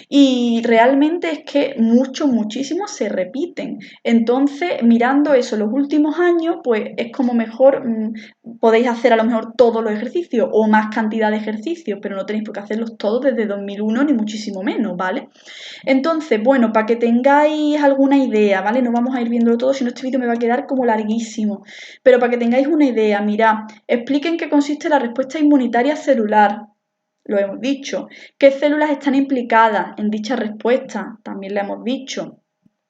Y realmente es que muchísimos se repiten. Entonces, mirando eso los últimos años, pues es como mejor podéis hacer a lo mejor todos los ejercicios o más cantidad de ejercicios, pero no tenéis por qué hacerlos todos desde 2001 ni muchísimo menos, ¿vale? Entonces, bueno, para que tengáis alguna idea, ¿vale? No vamos a ir viéndolo todo, si no este vídeo me va a quedar como larguísimo. Pero para que tengáis una idea, mirad, expliquen qué consiste la respuesta inmunitaria celular. Lo hemos dicho. ¿Qué células están implicadas en dicha respuesta? También lo hemos dicho.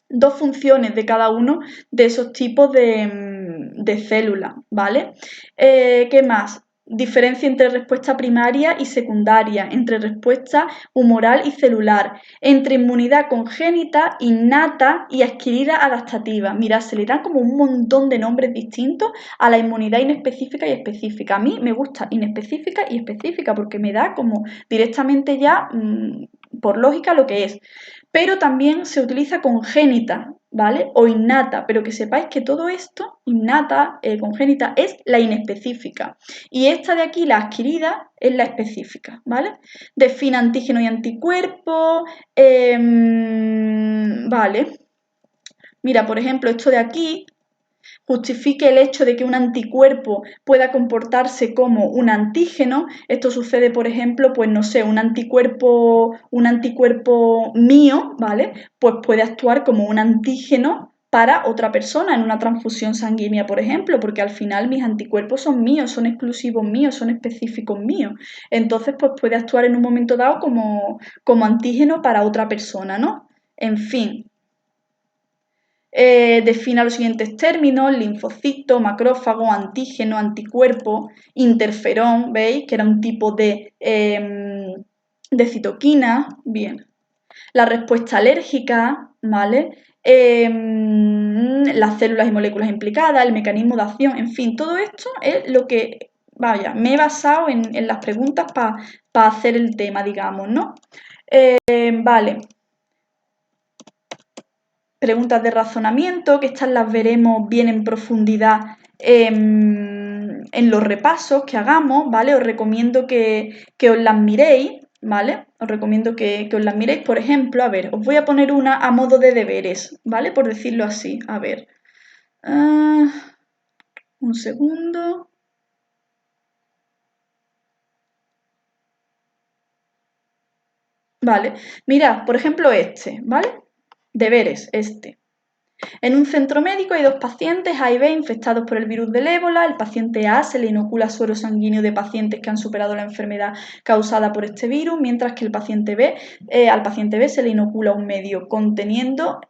Dos funciones de cada uno de esos tipos de células, ¿vale? ¿Qué más? Diferencia entre respuesta primaria y secundaria, entre respuesta humoral y celular, entre inmunidad congénita, innata y adquirida adaptativa. Mirad, se le dan como un montón de nombres distintos a la inmunidad inespecífica y específica. A mí me gusta inespecífica y específica porque me da como directamente ya, por lógica, lo que es. Pero también se utiliza congénita, ¿vale? O innata, pero que sepáis que todo esto, innata, congénita, es la inespecífica. Y esta de aquí, la adquirida, es la específica, ¿vale? Define antígeno y anticuerpo, vale. Mira, por ejemplo, esto de aquí, justifique el hecho de que un anticuerpo pueda comportarse como un antígeno. Esto sucede, por ejemplo, pues no sé, un anticuerpo mío, ¿vale? Pues puede actuar como un antígeno para otra persona en una transfusión sanguínea, por ejemplo, porque al final mis anticuerpos son míos, son exclusivos míos, son específicos míos. Entonces, pues puede actuar en un momento dado como antígeno para otra persona, ¿no? En fin. Defina los siguientes términos: linfocito, macrófago, antígeno, anticuerpo, interferón, ¿veis? Que era un tipo de citoquina. Bien. La respuesta alérgica, ¿vale? Las células y moléculas implicadas, el mecanismo de acción, en fin, todo esto es lo que, vaya, me he basado en las preguntas para hacer el tema, digamos, ¿no? Vale. Preguntas de razonamiento, que estas las veremos bien en profundidad en los repasos que hagamos, ¿vale? Os recomiendo que os las miréis, ¿vale? Os recomiendo que os las miréis. Por ejemplo, a ver, os voy a poner una a modo de deberes, ¿vale? Por decirlo así. A ver. Un segundo. Vale. Mirad, por ejemplo, este, ¿vale? Deberes, este. En un centro médico hay dos pacientes A y B infectados por el virus del ébola. El paciente A se le inocula suero sanguíneo de pacientes que han superado la enfermedad causada por este virus, mientras que al paciente B se le inocula un medio conteniendo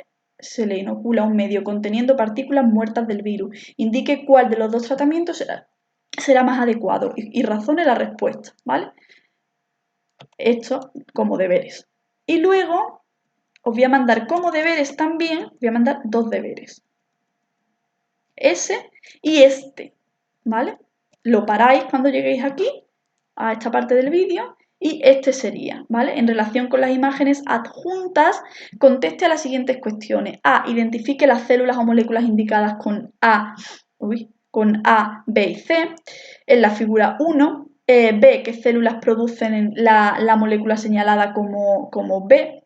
partículas muertas del virus. Indique cuál de los dos tratamientos será más adecuado y razone la respuesta, ¿vale? Esto como deberes. Y luego os voy a mandar como deberes también, voy a mandar dos deberes. Ese y este, ¿vale? Lo paráis cuando lleguéis aquí, a esta parte del vídeo, y este sería, ¿vale? En relación con las imágenes adjuntas, conteste a las siguientes cuestiones. A, identifique las células o moléculas indicadas con A, B y C. En la figura 1, B, qué células producen la molécula señalada como B.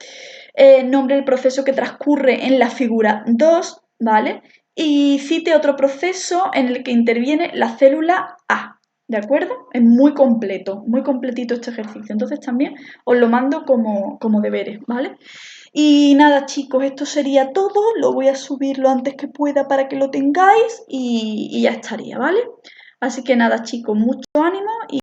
Nombre el proceso que transcurre en la figura 2, ¿vale? Y cite otro proceso en el que interviene la célula A, ¿de acuerdo? Es muy completo, muy completito este ejercicio, entonces también os lo mando como deberes, ¿vale? Y nada, chicos, esto sería todo, lo voy a subir lo antes que pueda para que lo tengáis y ya estaría, ¿vale? Así que nada, chicos, mucho ánimo y